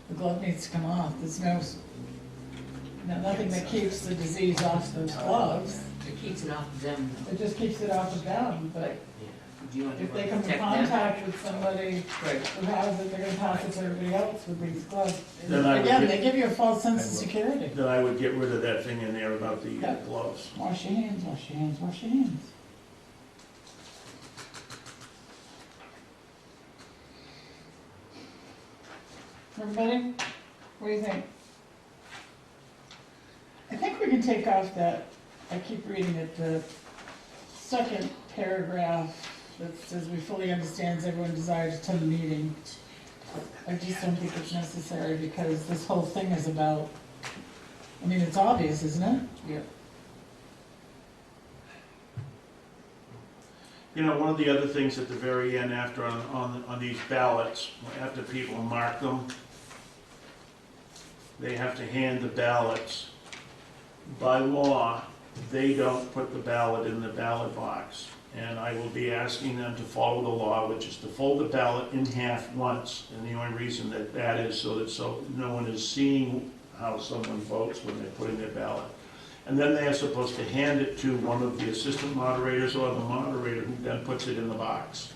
the glove needs to come off. There's nothing that keeps the disease off those gloves. It keeps it off them. It just keeps it off of them, but Do you want to if they come in protect them? contact with somebody Right. who has it, they're gonna pass it to everybody else with these gloves. Then I would Again, get- they give you a false sense of security. Then I would get rid of that thing in there about the Yeah. gloves. Wash your hands, wash your hands, wash your hands. Everybody, what do you think? I think we can take off that, I keep reading it, the second paragraph that says we fully understands everyone desires to attend the meeting. I just don't think it's necessary because this whole thing is about, I mean, it's obvious, isn't it? Yeah. You know, one of the other things at the very end after on these ballots, after people mark them, they have to hand the ballots. By law, they don't put the ballot in the ballot box. And I will be asking them to follow the law, which is to fold the ballot in half once. And the only reason that is so no one is seeing how someone votes when they're putting their ballot. And then they're supposed to hand it to one of the assistant moderators or the moderator who then puts it in the box.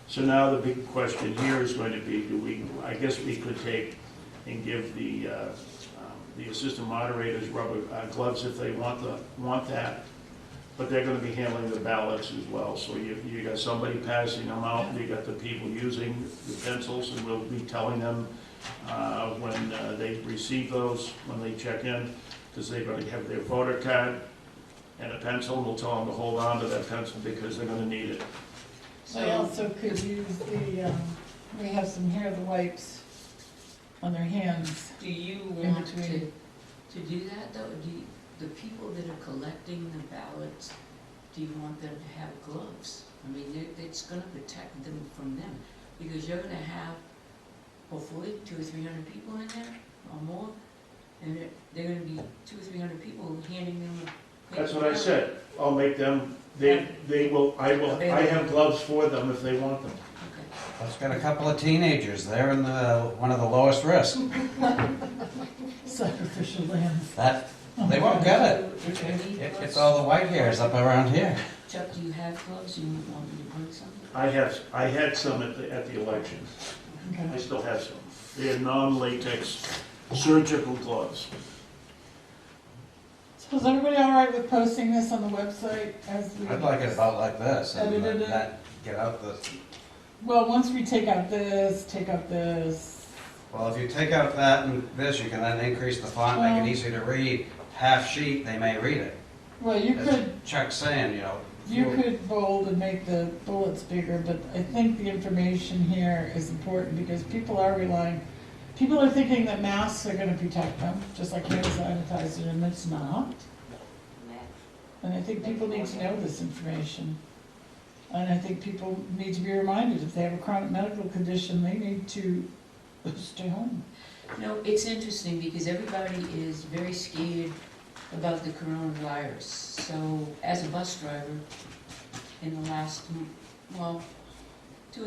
So now the big question here is going to be, I guess we could take and give the assistant moderators rubber gloves if they want that. But they're gonna be handling the ballots as well. So you got somebody passing them out, and you got the people using the pencils, and we'll be telling them when they receive those, when they check in, because they're going to have their voter card and a pencil, and we'll tell them to hold on to that pencil because they're going to need it. They also could use we have some here, the wipes on their hands. Do you In want between. to do that though? The people that are collecting the ballots, do you want them to have gloves? I mean, it's gonna protect them from them, because you're gonna have hopefully 200 or 300 people in there or more, and they're gonna be 200 or 300 people handing them a That's what I said. I'll make them, they will, I have gloves for them if they want them. Okay. Let's get a couple of teenagers. They're in one of the lowest risk. Sacrificial lambs. That, they won't get it. It's all the white hairs up around here. Chuck, do you have gloves? You want me to bring some? I had some at the elections. I Okay. still have some. They're non-latex surgical gloves. So is everybody all right with posting this on the website as we? I'd like it about like this, and Edited it. that, get out the, Well, once we take out this, well, if you take out that and this, you can then increase the font, make it easy to read. Half sheet, they may read it. well, you As could, Chuck's saying, you could bold and make the bullets bigger, but I think the information here is important because people are thinking that masks are gonna protect them, just like hand sanitizer, and it's not. And I think people need to know this information. And I think people need to be reminded, if they have a chronic medical condition, they need to stay home. You know, it's interesting because everybody is very scared about the coronavirus. So as a bus driver, in the last, 2 or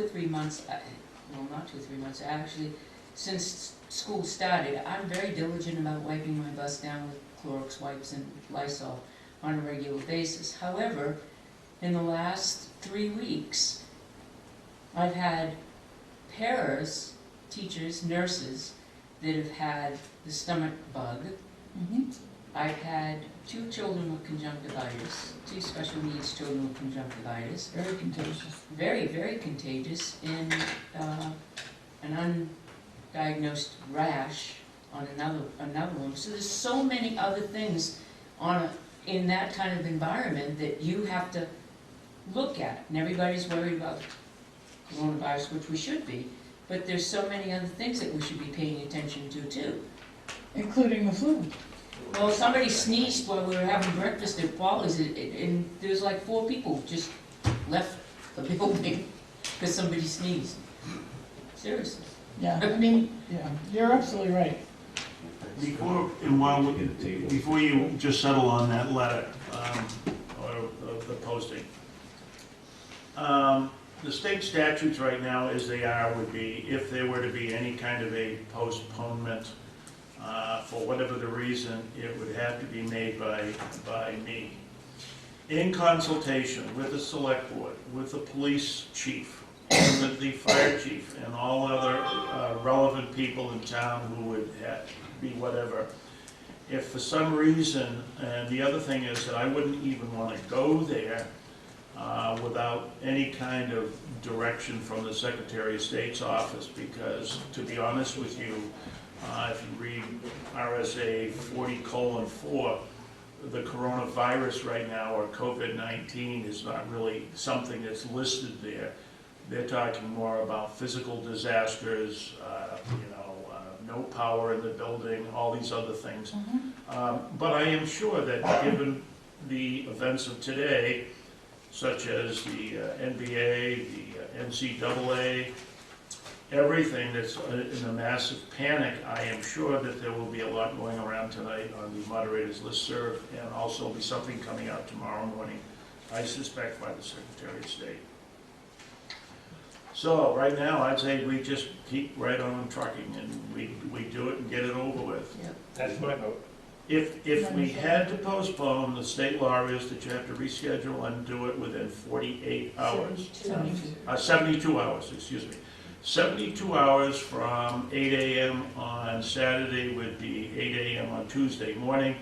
3 months, well, not 2 or 3 months, actually, since school started, I'm very diligent about wiping my bus down with Clorox wipes and Lysol on a regular basis. However, in the last 3 weeks, I've had paras, teachers, nurses, that have had the stomach bug. I've had 2 children with conjunctivitis, 2 special needs children with conjunctivitis. Very contagious. Very, very contagious, and an undiagnosed rash on another one. So there's so many other things in that kind of environment that you have to look at. And everybody's worried about coronavirus, which we should be, but there's so many other things that we should be paying attention to too. Including the flu. Well, somebody sneezed while we were having breakfast at Paula's, and there's like 4 people just left the building because somebody sneezed. Seriously. Yeah, I mean, yeah, you're absolutely right. Before you just settle on that letter, or the posting, the state statutes right now, as they are, would be if there were to be any kind of a postponement, for whatever the reason, it would have to be made by me, in consultation with the select board, with the police chief, with the fire chief, and all other relevant people in town who would be whatever. If for some reason, and the other thing is that I wouldn't even want to go there without any kind of direction from the Secretary of State's office, because to be honest with you, if you read RSA 40:4, the coronavirus right now, or COVID-19, is not really something that's listed there. They're talking more about physical disasters, no power in the building, all these other things. But I am sure that given the events of today, such as the NBA, the NCAA, everything that's in a massive panic, I am sure that there will be a lot going around tonight on the moderator's listserv, and also be something coming out tomorrow morning, I suspect by the Secretary of State. So right now, I'd say we just keep right on trucking, and we do it and get it over with. Yep. That's my vote. If we had to postpone, the state law is that you have to reschedule and do it within 48 hours. 72 hours, excuse me. 72 hours from 8 a.m. on Saturday would be 8 a.m. on Tuesday morning.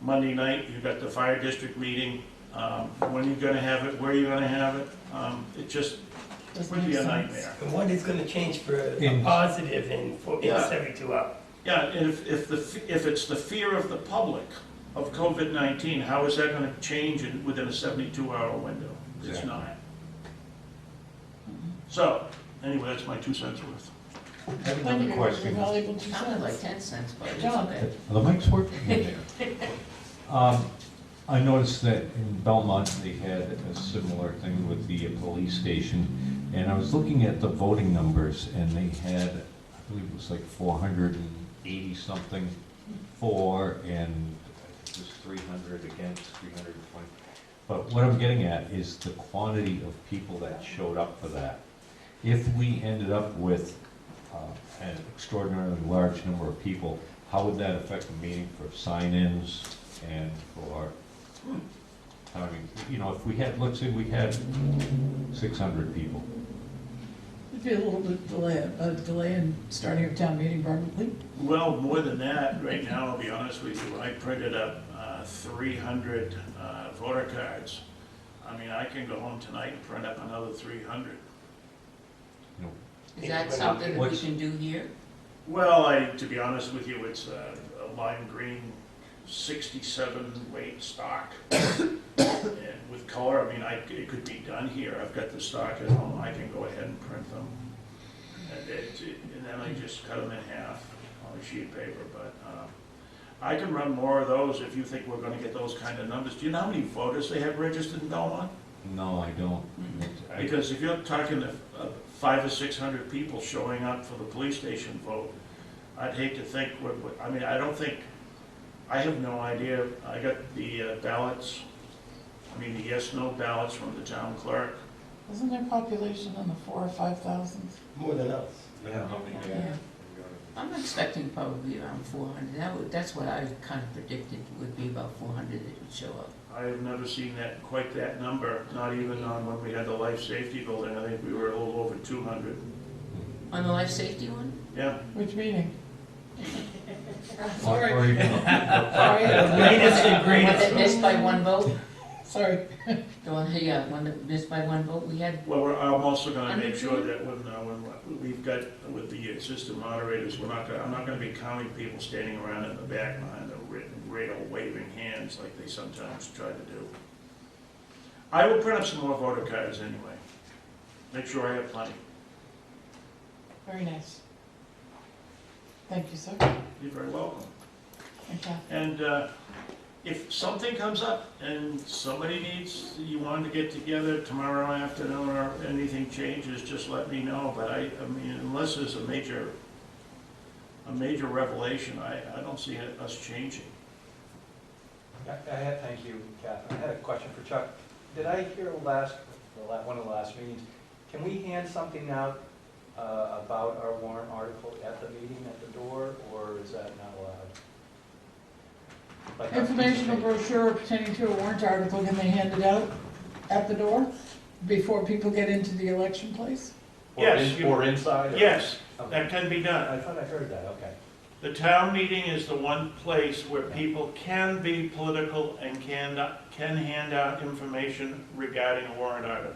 Monday night, you've got the fire district meeting. When are you gonna have it? Where are you gonna have it? It just would be a nightmare. And what is gonna change for a positive in 72 hours? Yeah, and if it's the fear of the public of COVID-19, how is that gonna change within a 72-hour window? It's not. So, anyway, that's my 2 cents worth. I have another question. Valuable 2 Sounded like cents. 10 cents, but it's John. okay. Are the mics working in there? I noticed that in Belmont, they had a similar thing with the police station, and I was looking at the voting numbers, and they had, I believe it was like 480 something for, and was 300 against 320. But what I'm getting at is the quantity of people that showed up for that. If we ended up with an extraordinarily large number of people, how would that affect the meeting for sign-ins and for, I mean, you know, if we had, let's say we had 600 people. It'd be a little bit delay in starting a town meeting probably. Well, more than that, right now, I'll be honest with you, I printed up 300 voter cards. I mean, I can go home tonight and print up another 300. You know, Is that something that we What's- can do here? Well, to be honest with you, it's a lime green 67 weight stock. And with color, I mean, it could be done here. I've got the stock at home, I can go ahead and print them. And then I just cut them in half on a sheet of paper, but I can run more of those if you think we're gonna get those kind of numbers. Do you know how many voters they have registered in Belmont? No, I don't. Because if you're talking 500 or 600 people showing up for the police station vote, I'd hate to think, I mean, I don't think, I have no idea. I got the ballots, I mean, the yes/no ballots from the town clerk. Isn't their population in the 4,000 or 5,000? More than us. Yeah. Yeah. I'm expecting probably around 400. That's what I kind of predicted would be about 400 that would show up. I have never seen that, quite that number, not even on when we had the life safety building. I think we were a little over 200. On the life safety one? Yeah. Which meeting? Or Sorry. even- Sorry. The one that missed by one vote? Sorry. The one, yeah, one that missed by one vote, we had, Well, I'm also gonna Under make sure two? that when we've got, with the assistant moderators, I'm not gonna be counting people standing around in the back behind the rail waving hands like they sometimes try to do. I will print up some more voter cards anyway. Make sure I have plenty. Very nice. Thank you, sir. You're very welcome. Thank you. And if something comes up and somebody needs, you want to get together tomorrow afternoon or anything changes, just let me know. But I mean, unless there's a major revelation, I don't see us changing. Thank you, Catherine. I had a question for Chuck. Did I hear one of the last meetings, can we hand something out about our warrant article at the meeting, at the door, or is that not allowed? Like Informational brochure pertaining to a warrant article, can they hand it out at the door before people get into the election place? Yes, Or inside? Or- Yes, Okay. that can be done. I thought I heard that, okay. The town meeting is the one place where people can be political and can hand out information regarding a warrant article.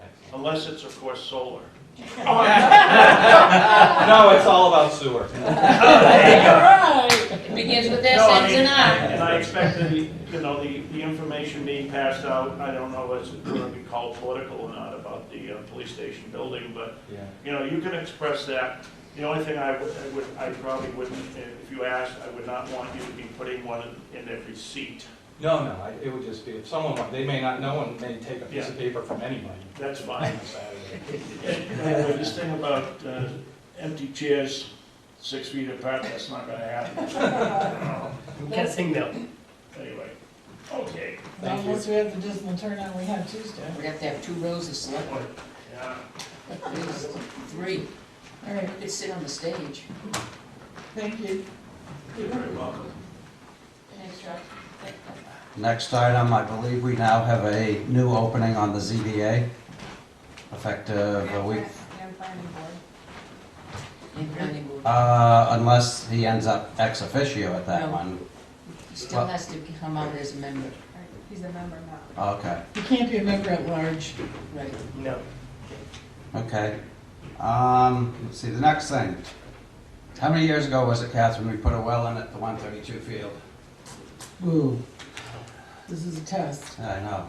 Excellent. Unless it's, of course, solar. No, it's all about sewer. it begins with S, No, I ends mean, in R. and I expect that the information being passed out, I don't know if it's going to be called political or not about the police station building, but, Yeah. you can express that. The only thing I probably wouldn't, if you asked, I would not want you to be putting one in every seat. No, it would just be, if someone, they may not know and may take a piece of paper from anybody That's on fine. a Saturday. Anyway, this thing about empty chairs 6 feet apart, that's not going to happen. I'm guessing no. Anyway, okay. Not unless we have the dismal turnout we had Tuesday. We have to have 2 rows of selectmen, Yeah. at least 3. All right, We could sit on the stage. thank you. You're very welcome. Thanks, Chuck. Next item, I believe we now have a new opening on the ZBA, effective a week, And planning board. And planning board. unless he ends up ex officio at that No. one. He still has to come out as a member. Right, he's a member now. Okay, You can't be a member at large. Right. No. okay. Let's see, the next thing. How many years ago was it, Catherine, we put a well in at the 132 field? Ooh, this is a test. I know.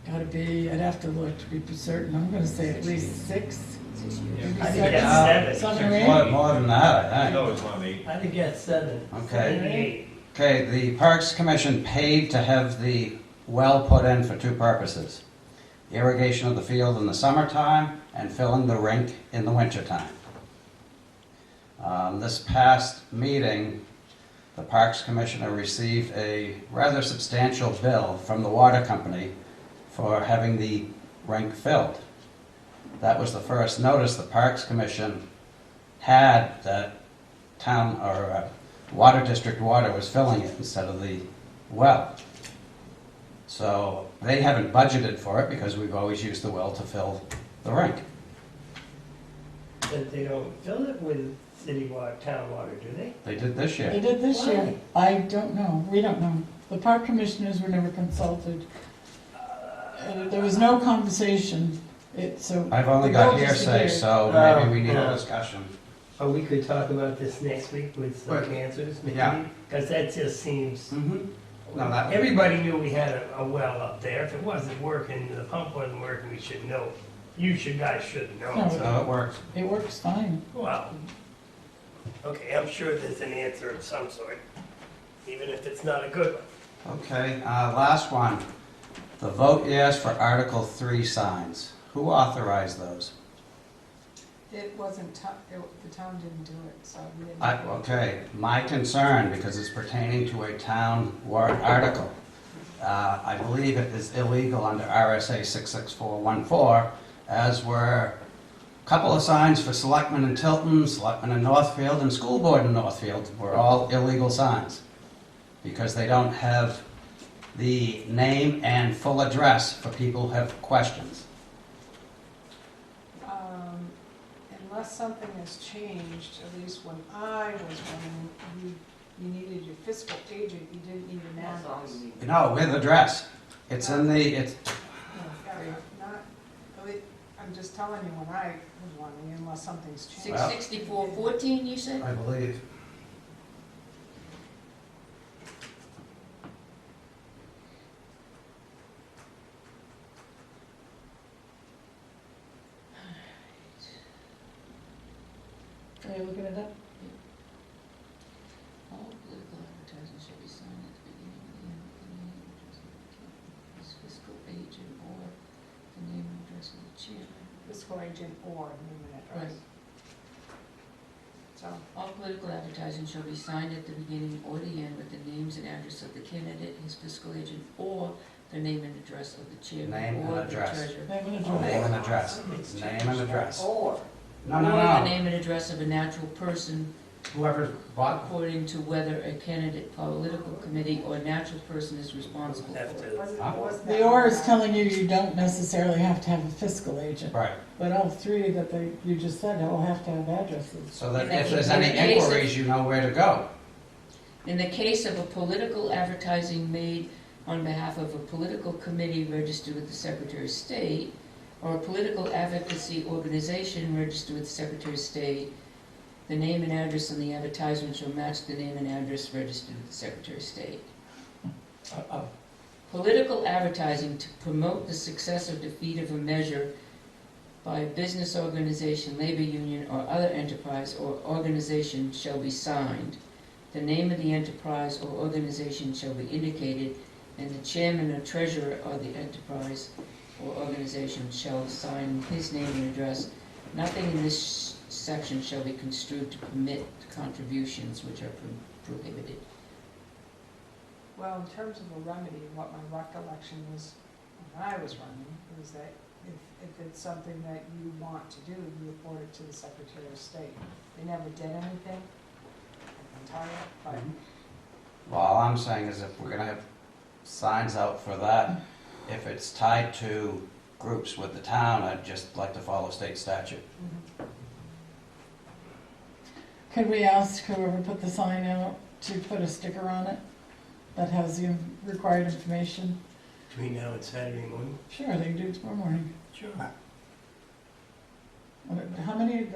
Gotta be, I'd have to look to be certain. I'm gonna say at least 6. 6 years. maybe I think seven. it's 7. 7 or 8. More than that, I I think. know it's on 8. I think it's 7. Okay. 7, 8. Okay, the Parks Commission paid to have the well put in for 2 purposes. Irrigation of the field in the summertime and filling the rink in the wintertime. This past meeting, the Parks Commissioner received a rather substantial bill from the water company for having the rink filled. That was the first notice the Parks Commission had that town or water district water was filling it instead of the well. So they haven't budgeted for it because we've always used the well to fill the rink. But they don't fill it with city water, town water, do they? They did this They year. did this year. Why? I don't know, we don't know. The park commissioners were never consulted. And there was no conversation, so. I've only the got vote is hearsay, here. so Oh, maybe we need yeah. a discussion. Or we could talk about this next week with some But- answers, maybe? yeah. Because that just seems, Mm-hmm. No, that- everybody knew we had a well up there. If it wasn't working, the pump wasn't working, we should know. You should, guys should know. No. So it works. It works fine. Well, okay, I'm sure there's an answer of some sort, even if it's not a good one. Okay, last one. The vote yes for Article 3 signs. Who authorized those? It wasn't, the town didn't do it, so we didn't. Okay, my concern, because it's pertaining to a town warrant article, I believe it is illegal under RSA 66414, as were a couple of signs for selectmen in Tilton, selectmen in Northfield, and school board in Northfield were all illegal signs, because they don't have the name and full address for people who have questions. Unless something has changed, at least when I was running, you needed your fiscal agent, you didn't need an address. No, with address. It's in the, it's, Yeah, not, really, I'm just telling you when I was running, unless something's changed. 66414, you said? I believe. Are you looking it up? All political advertising shall be signed at the beginning and the end with the name and address of the candidate, his fiscal agent, or the name and address of the chairman. Fiscal agent or name and address. Right. So, All political advertising shall be signed at the beginning or the end with the names and address of the candidate, his fiscal agent, or the name and address of the chairman Name or and the address. treasurer. Name and Name address. and address. Name and address. or, No, Or the no, no. name and address of a natural person Whoever bought, according to whether a candidate, political committee, or natural person is responsible Have for to- it. wasn't, Huh? wasn't The that or one is I- telling you don't necessarily have to have a fiscal agent, right. but all three that you just said all have to have addresses. So that In if the- there's in any the case of- inquiries, you know where to go. In the case of a political advertising made on behalf of a political committee registered with the Secretary of State, or a political advocacy organization registered with the Secretary of State, the name and address on the advertisement shall match the name and address registered with the Secretary of State. Political advertising to promote the success or defeat of a measure by a business organization, labor union, or other enterprise or organization shall be signed. The name of the enterprise or organization shall be indicated, and the chairman or treasurer of the enterprise or organization shall sign his name and address. Nothing in this section shall be construed to permit contributions which are prohibited. Well, in terms of a remedy, what my recollection was when I was running, was that if it's something that you want to do, you report it to the Secretary of State. They never did anything, I can tell you, but Well, all I'm saying is if we're gonna have signs out for that, if it's tied to groups with the town, I'd just like to follow state statute. Could we ask whoever put the sign out to put a sticker on it that has the required information? Between now and Saturday morning? Sure, they can do it tomorrow morning. Sure. How many,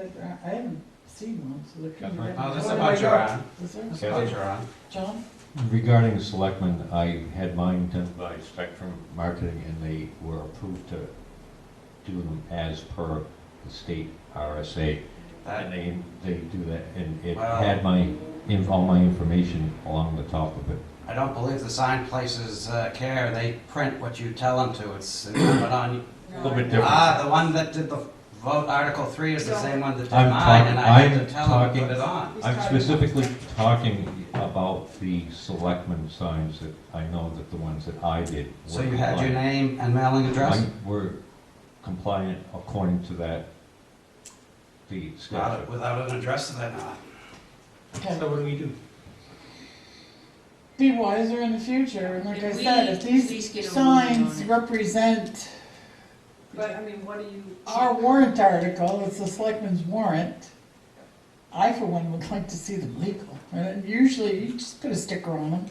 I haven't seen one, so there could be. Catherine? Oh, there's Oh a my bunch God. around. Is there? There's a bunch around. John? Regarding the selectmen, I had mine done by Spectrum Marketing, and they were approved to do them as per the state RSA. And they do that, and it Well- had all my information along the top of it. I don't believe the sign places care. They print what you tell them to. It's incumbent on you. A little bit different. The one that did the vote, Article 3 is the same one that did I'm mine, talking- and I had I'm to tell them to talking- put it on. He's I'm talking about specifically that. talking about the selectmen signs that I know that the ones that I did. So were you had your compliant. name and mailing address? Mine were compliant according to that fee schedule. Without an address, they're not. Okay. So what do we do? Be wiser in the future, and like I If said, we if please these get a ruling on signs it. represent But, I mean, what do you? our warrant article, it's the selectmen's warrant, I for one would like to see them legal. And usually you just put a sticker on them.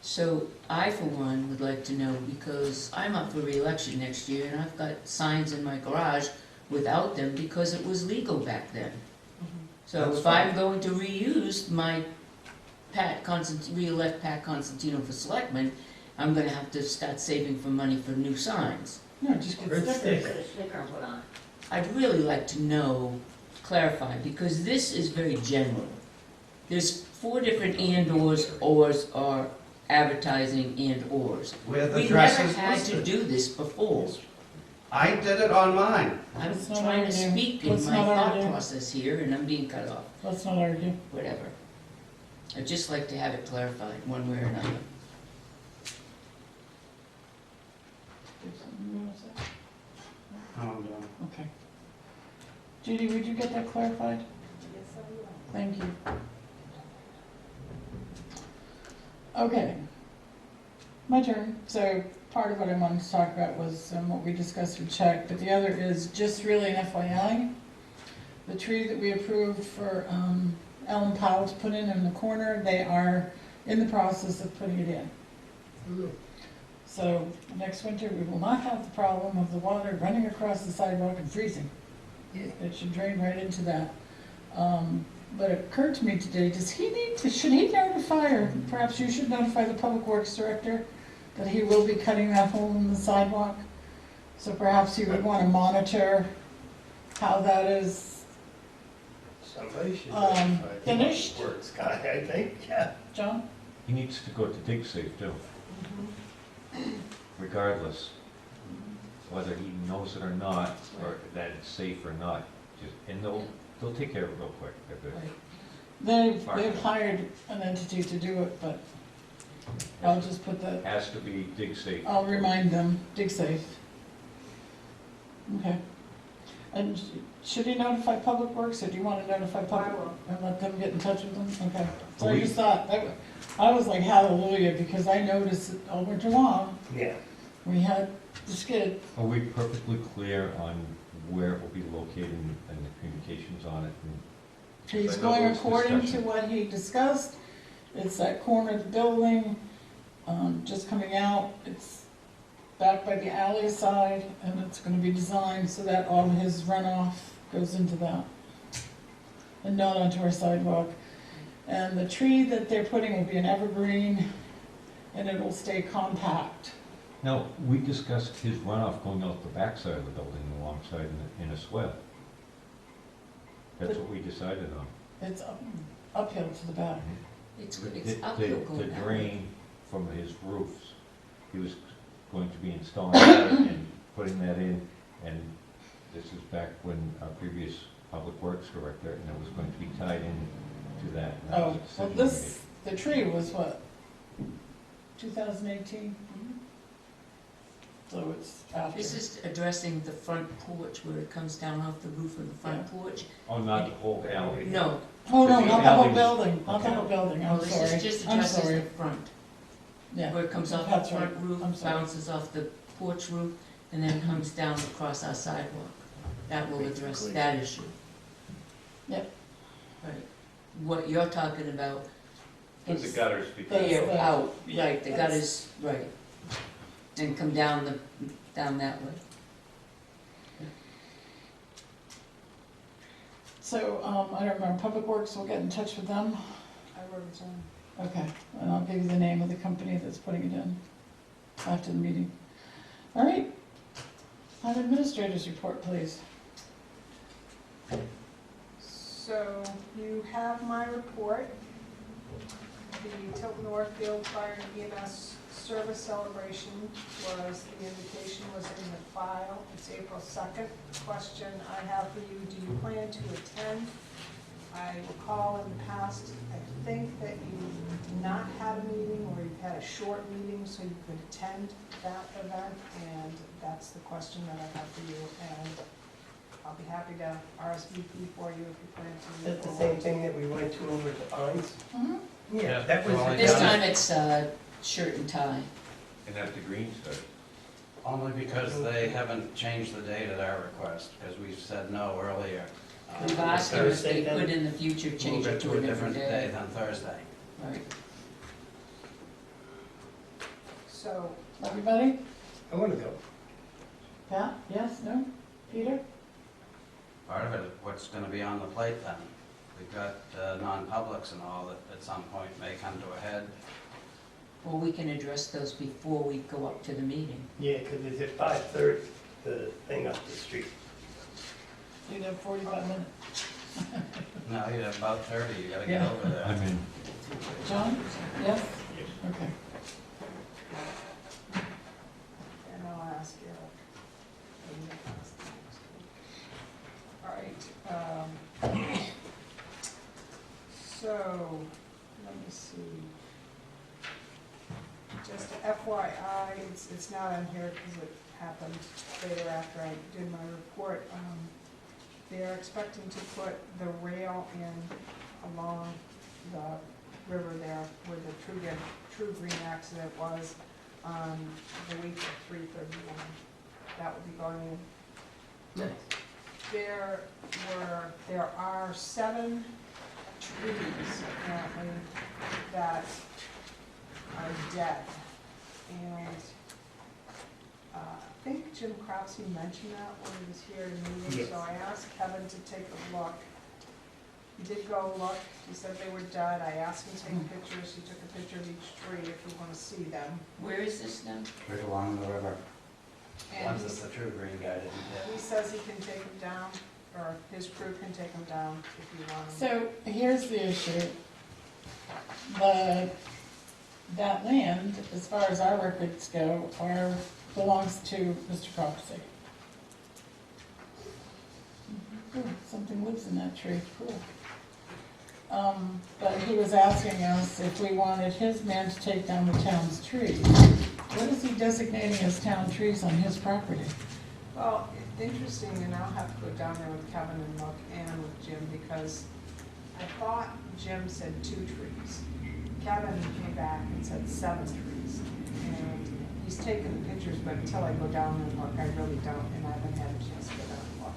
So I, for one, would like to know, because I'm up for reelection next year, and I've got signs in my garage without them because it was legal back then. So That's if I'm going to reuse my re-elect Pat Constantino for selectman, I'm gonna have to start saving for money for new signs. No, just get Earth stickers. stick. I'd really like to know, clarify, because this is very general. There's 4 different and/ors, ors, or advertising and/ors. Where the We address never is had to listed. do this before. I did it on mine. I'm Let's not trying to argue. speak in Let's my not thought argue. process here, and I'm being cut off, Let's not argue. whatever. I'd just like to have it clarified, one way or another. Oh, I'm done. Okay. Judy, would you get that clarified? Yes, I will. Thank you. Okay. My turn. So part of what I wanted to talk about was what we discussed with Chuck, but the other is just really an FYI. The tree that we approved for Ellen Powell to put in the corner, they are in the process of putting it in. So next winter, we will not have the problem of the water running across the sidewalk and freezing. It should drain right into that. But it occurred to me today, should he notify, or perhaps you should notify the Public Works Director that he will be cutting that hole in the sidewalk? So perhaps you would want to monitor how that is Somebody should. finished. Works guy, I think, yeah. John? He needs to go to dig safe too, regardless, whether he knows it or not, or that it's safe or not. And they'll take care of it real quick. if it They've hired an entity to do it, but I'll just put that, Has to be dig safe. I'll remind them, dig safe. Okay. And should he notify Public Works, or do you want to notify Public? I will. And let them get in touch with them? Okay. So I We- just thought, I was like hallelujah, because I noticed it all winter long, Yeah. we had the skid. Are we perfectly clear on where it will be located and the communications on it? He's I know going there was according to discussion. what he discussed. It's that corner of the building, just coming out. It's back by the alley side, and it's gonna be designed so that all his runoff goes into that and not onto our sidewalk. And the tree that they're putting will be an evergreen, and it'll stay compact. Now, we discussed his runoff going out the backside of the building alongside in a swell. That's what we decided on. It's uphill to the back. It's The- uphill The going that way. drain from his roofs, he was going to be installing that and putting that in, and this is back when our previous Public Works Director, and it was going to be tied in to that. and that was Oh, a well, decision we this, the tree was what, 2018? So it's after. This is addressing the front porch where it comes down off the roof of the front porch. made. Oh, not the whole alley. No, Oh, no, The not the whole alleys. building, not the Okay. whole building, no, I'm this sorry. is just I'm addresses sorry, the front, yeah. where it comes off the That's front right. roof, I'm sorry. bounces off the porch roof, and then comes down across our sidewalk. That will address Basically. that issue. Yep. Right. What you're talking about Put the is gutters between. That's here the- out, right, the that's- gutters, right. And come down down that way. So, I don't remember, Public Works will get in touch with them, I wrote it down. okay, and I'll give you the name of the company that's putting it in after the meeting. All right, Town Administrator's report, please. So you have my report. The Tilton Northfield Fire and EMS Service Celebration the invitation was in the file. It's April 2nd. Question I have for you, do you plan to attend? I recall in the past, I think that you've not had a meeting, or you've had a short meeting so you could attend that event, and that's the question that I have for you, and I'll be happy to RSVP for you if you plan to. Is that the same thing that we went to over at the Pines? Mhm. Yeah, that was. Well, This Yeah. time it's shirt and tie. And at the green side. Only because they haven't changed the date at our request, because we said no earlier. We've asked them if Thursday they then? could in the future change Move it to a different day day. than Thursday. Right. So, Everybody? I want to go. Pat? Yes? No? Peter? Part of it, what's gonna be on the plate then? We've got non-publics and all that at some point may come to a head. Well, we can address those before we go up to the meeting. Yeah, because it's at 5:30, the thing up the street. You'd have 45 minutes. No, you have about 30, you gotta get Yeah. over there. I'm in. John? Yes? Okay. and I'll ask Eric. All right, so, let me see. Just FYI, it's not on here because it happened later after I did my report. They're expecting to put the rail in along the river there where the True Green accident was on the week of 3/31. That will be going in. Nice. There are 7 trees apparently that are dead. And I think Jim Cropsey mentioned that when he was here at a meeting, so I asked Kevin to take a look. He did go look, he said they were dead, I asked him to take pictures, he took a picture of each tree if you want to see them. Where is this now? Right along the river. And Once it's the True Green guy didn't he hit. says he can take them down, or his crew can take them down if you want them. So here's the issue. That land, as far as our records go, belongs to Mr. Cropsey. Ooh, something lives in that tree, cool. But he was asking us if we wanted his man to take down the town's trees. What is he designating as town trees on his property? Well, interesting, and I'll have to go down there with Kevin and look, and with Jim, because I thought Jim said 2 trees. Kevin came back and said 7 trees. And he's taken the pictures, but until I go down and look, I really don't, and I haven't had a chance to go down and look.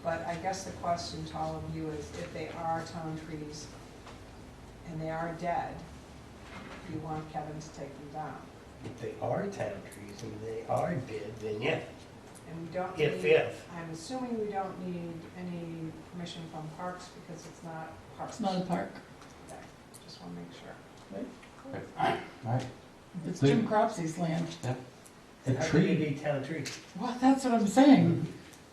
But I guess the question to all of you is, if they are town trees and they are dead, do you want Kevin to take them down? If they are town trees and they are dead, then yeah. And we don't If. need, I'm assuming we don't need any permission from parks because it's not parks. It's not a park. Okay, just want to make sure. Right. It's Jim Cropsey's land. And how could they be town trees? Well, that's what I'm saying.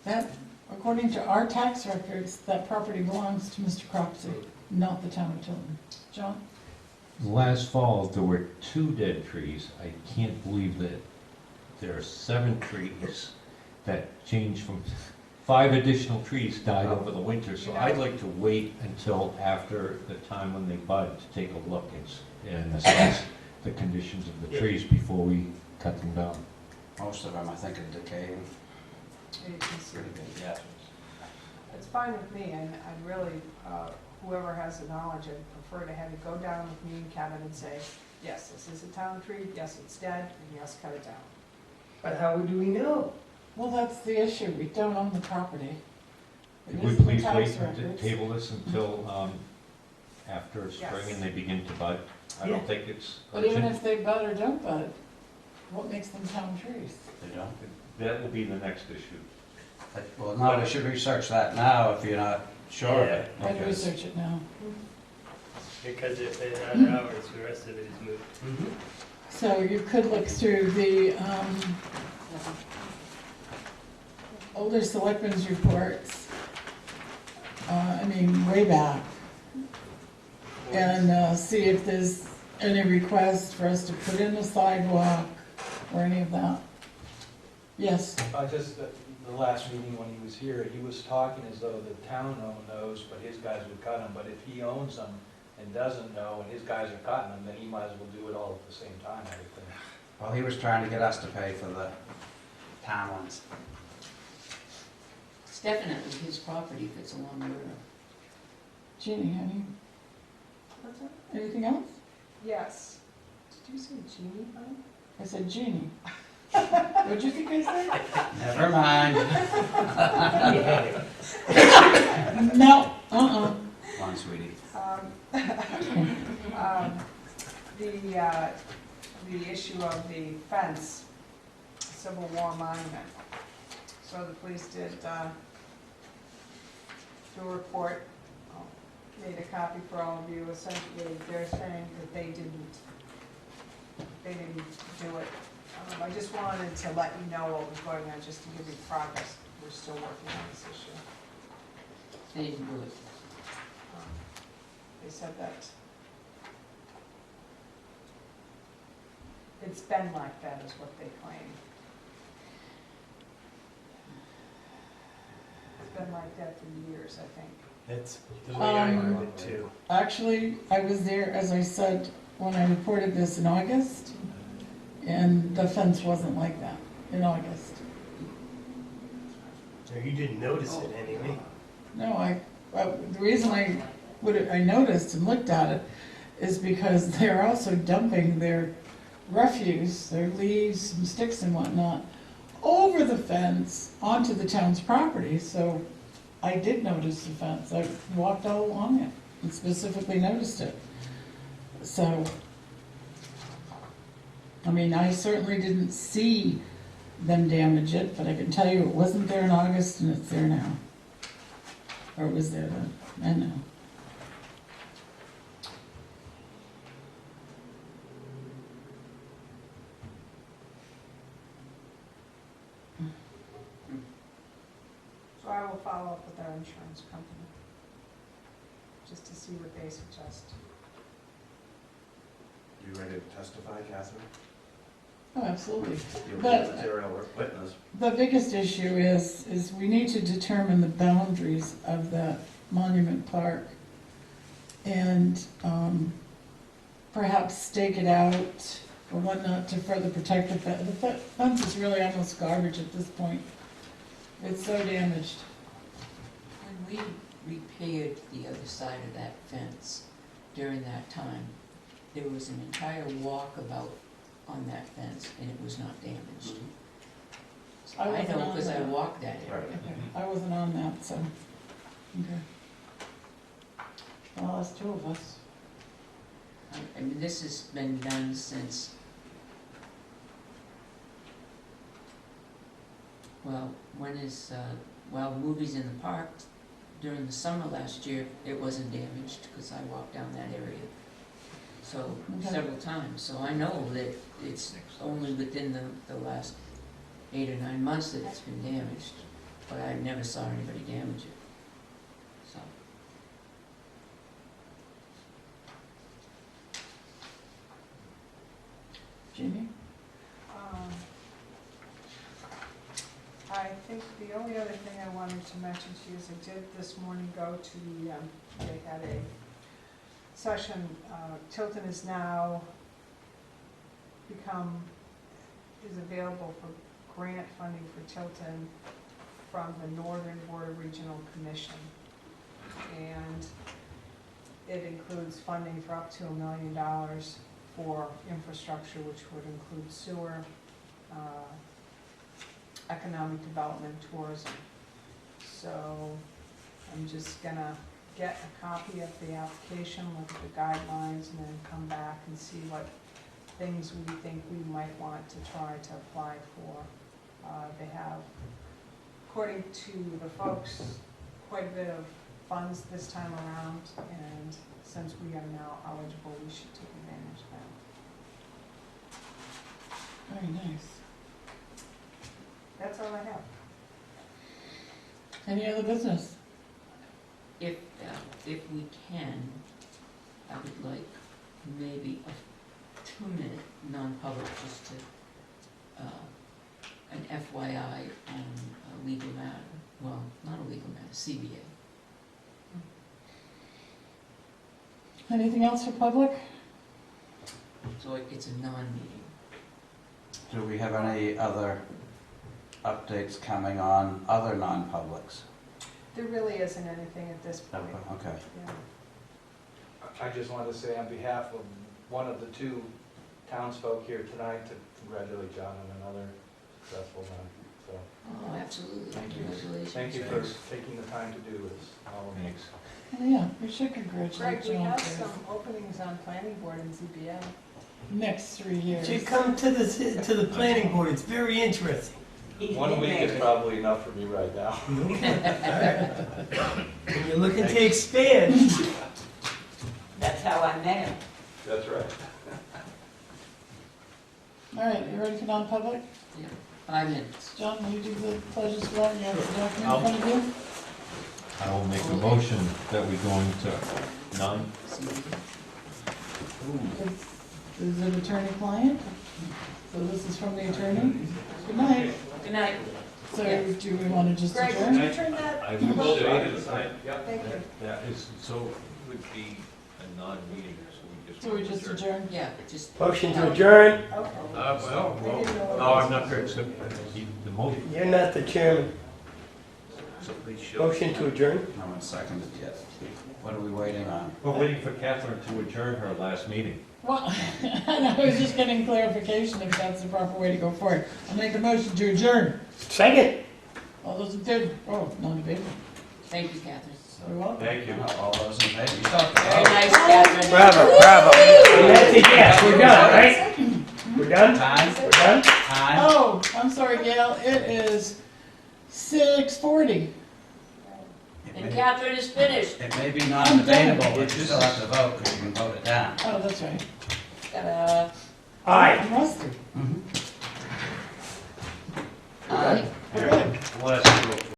That, according to our tax records, that property belongs to Mr. Cropsey, not the town of Tilton. John? Last fall, there were 2 dead trees. I can't believe that there are 7 trees that changed from 5 additional trees died over the winter. So I'd like to wait until after the time when they bud to take a look and assess the conditions of the trees before we cut them down. Most of them, I think, are decaying. You can see. Pretty good, yeah. It's fine with me, and I'd really, whoever has the knowledge, I'd prefer to have you go down with me and Kevin and say, yes, this is a town tree, yes, it's dead, and yes, cut it down. But how do we know? Well, that's the issue. We don't own the property. It Could we is in the please tax wait and records. table this until after spring Yes. and they begin to bud? I don't think it's But even urgent. if they bud or don't bud, what makes them town trees? They don't? That will be the next issue. Well, no, we should research that now if you're not sure of it. I'd because- research it now. Because if they're not ours, the rest of it is moot. So you could look through the older selectmen's reports, way back, and see if there's any requests for us to put in a sidewalk or any of that. Yes, Just, the last meeting when he was here, he was talking as though the town knows, but his guys would cut them. But if he owns them and doesn't know, and his guys are cutting them, then he might as well do it all at the same time, I would think. Well, he was trying to get us to pay for the town ones. It's definitely his property if it's along the river. Jeannie, honey, What's that? anything else? Yes. Did you say Jeannie, honey? I said Jeannie. What'd you think I said? Never mind. No, Come on, sweetie. The issue of the fence, Civil War monument. So the police did, do a report, made a copy for all of you. Essentially, they're saying that they didn't do it. I just wanted to let you know what was going on, just to give you progress. We're still working on this issue. They didn't do it. They said that it's been like that, is what they claim. It's been like that for years, I think. That's the way I heard it too. actually, I was there, as I said, when I reported this in August, and the fence wasn't like that in August. Or you didn't notice it anyway. No, the reason I noticed and looked at it is because they're also dumping their refuse, their leaves and sticks and whatnot, over the fence onto the town's property, so I did notice the fence. I walked all along it and specifically noticed it. So, I mean, I certainly didn't see them damage it, but I can tell you it wasn't there in August and it's there now. Or it was there then, I know. So I will follow up with our insurance company, just to see what they suggest. You ready to testify, Catherine? Oh, absolutely. You'll be But- a material witness. The biggest issue is we need to determine the boundaries of that monument park and perhaps stake it out or whatnot to further protect the fence. The fence is really almost garbage at this point. It's so damaged. When we repaired the other side of that fence during that time, there was an entire walkabout on that fence and it was not damaged. So I I wasn't know on because I that. walked that area. Right. Okay, I wasn't on that, so, okay. Well, that's two of us. I mean, this has been done since, well, movies in the park, during the summer last year, it wasn't damaged because I walked down that area. So, Okay. several times, so I know that it's only within the last 8 or 9 months that it's been damaged, but I never saw anybody damage it, so. Jamie? I think the only other thing I wanted to mention to you is I did this morning go to they had a session. Tilton is now is available for grant funding for Tilton from the Northern Border Regional Commission. And it includes funding for up to $1 million for infrastructure, which would include sewer, economic development, tourism. So I'm just gonna get a copy of the application, look at the guidelines, and then come back and see what things we think we might want to try to apply for. They have, according to the folks, quite a bit of funds this time around, and since we are now eligible, we should take advantage of that. Very nice. That's all I have. Any other business? If we can, I would like maybe a 2-minute non-public just to an FYI on a legal matter, well, not a legal matter, CBA. Anything else for public? So it's a non-meeting. Do we have any other updates coming on other non-publics? There really isn't anything at this point. Okay. Yeah. I just wanted to say on behalf of one of the two townsfolk here tonight to congratulate John on another successful run. So, Oh, absolutely, Thank you. congratulations. thank you for taking the time to do this. Thanks. Oh, yeah, we should congratulate Greg, we John have for some openings on planning board and ZBA. next 3 years. Should come to the planning board, it's very interesting. 1 week is probably enough for me right now. And you're looking to expand. That's how I met him. That's right. All right, you ready for non-public? 5 minutes. John, will you do the pledges for that? You have the document in front of you? I will make a motion that we go into non, Is it attorney-client? So this is from the attorney? Good night. Good night. So Yeah. do we want to just Greg, adjourn? would you turn that? I will say it aside. Thank you. That is, so it would be a non-meeting, So we just adjourn? Yeah, just. Motion to adjourn, Okay. Well, I didn't know what no, it I'm not going to accept the motion. you're not the chairman. Motion to adjourn? No one seconded yet. What are we waiting on? We're waiting for Catherine to adjourn her last meeting. Well, and I was just getting clarification if that's the proper way to go forward. I'll make a motion to adjourn. Second. All those in favor? Oh, non-debatable. Thank you, Catherine. You're welcome. Thank you. All those in favor? You talked Very about nice, Catherine. Bravo, bravo. And that's it, yes, we're done, right? We're done? time. We're done? Time. Oh, I'm sorry, Gail, it is 6:40. And Catherine is finished. It may be non-debatable, but you still have to vote because you can vote it down. Oh, that's right. Ta-da. Aye. I'm rusty. Mhm. Aye. We're good. Last vote.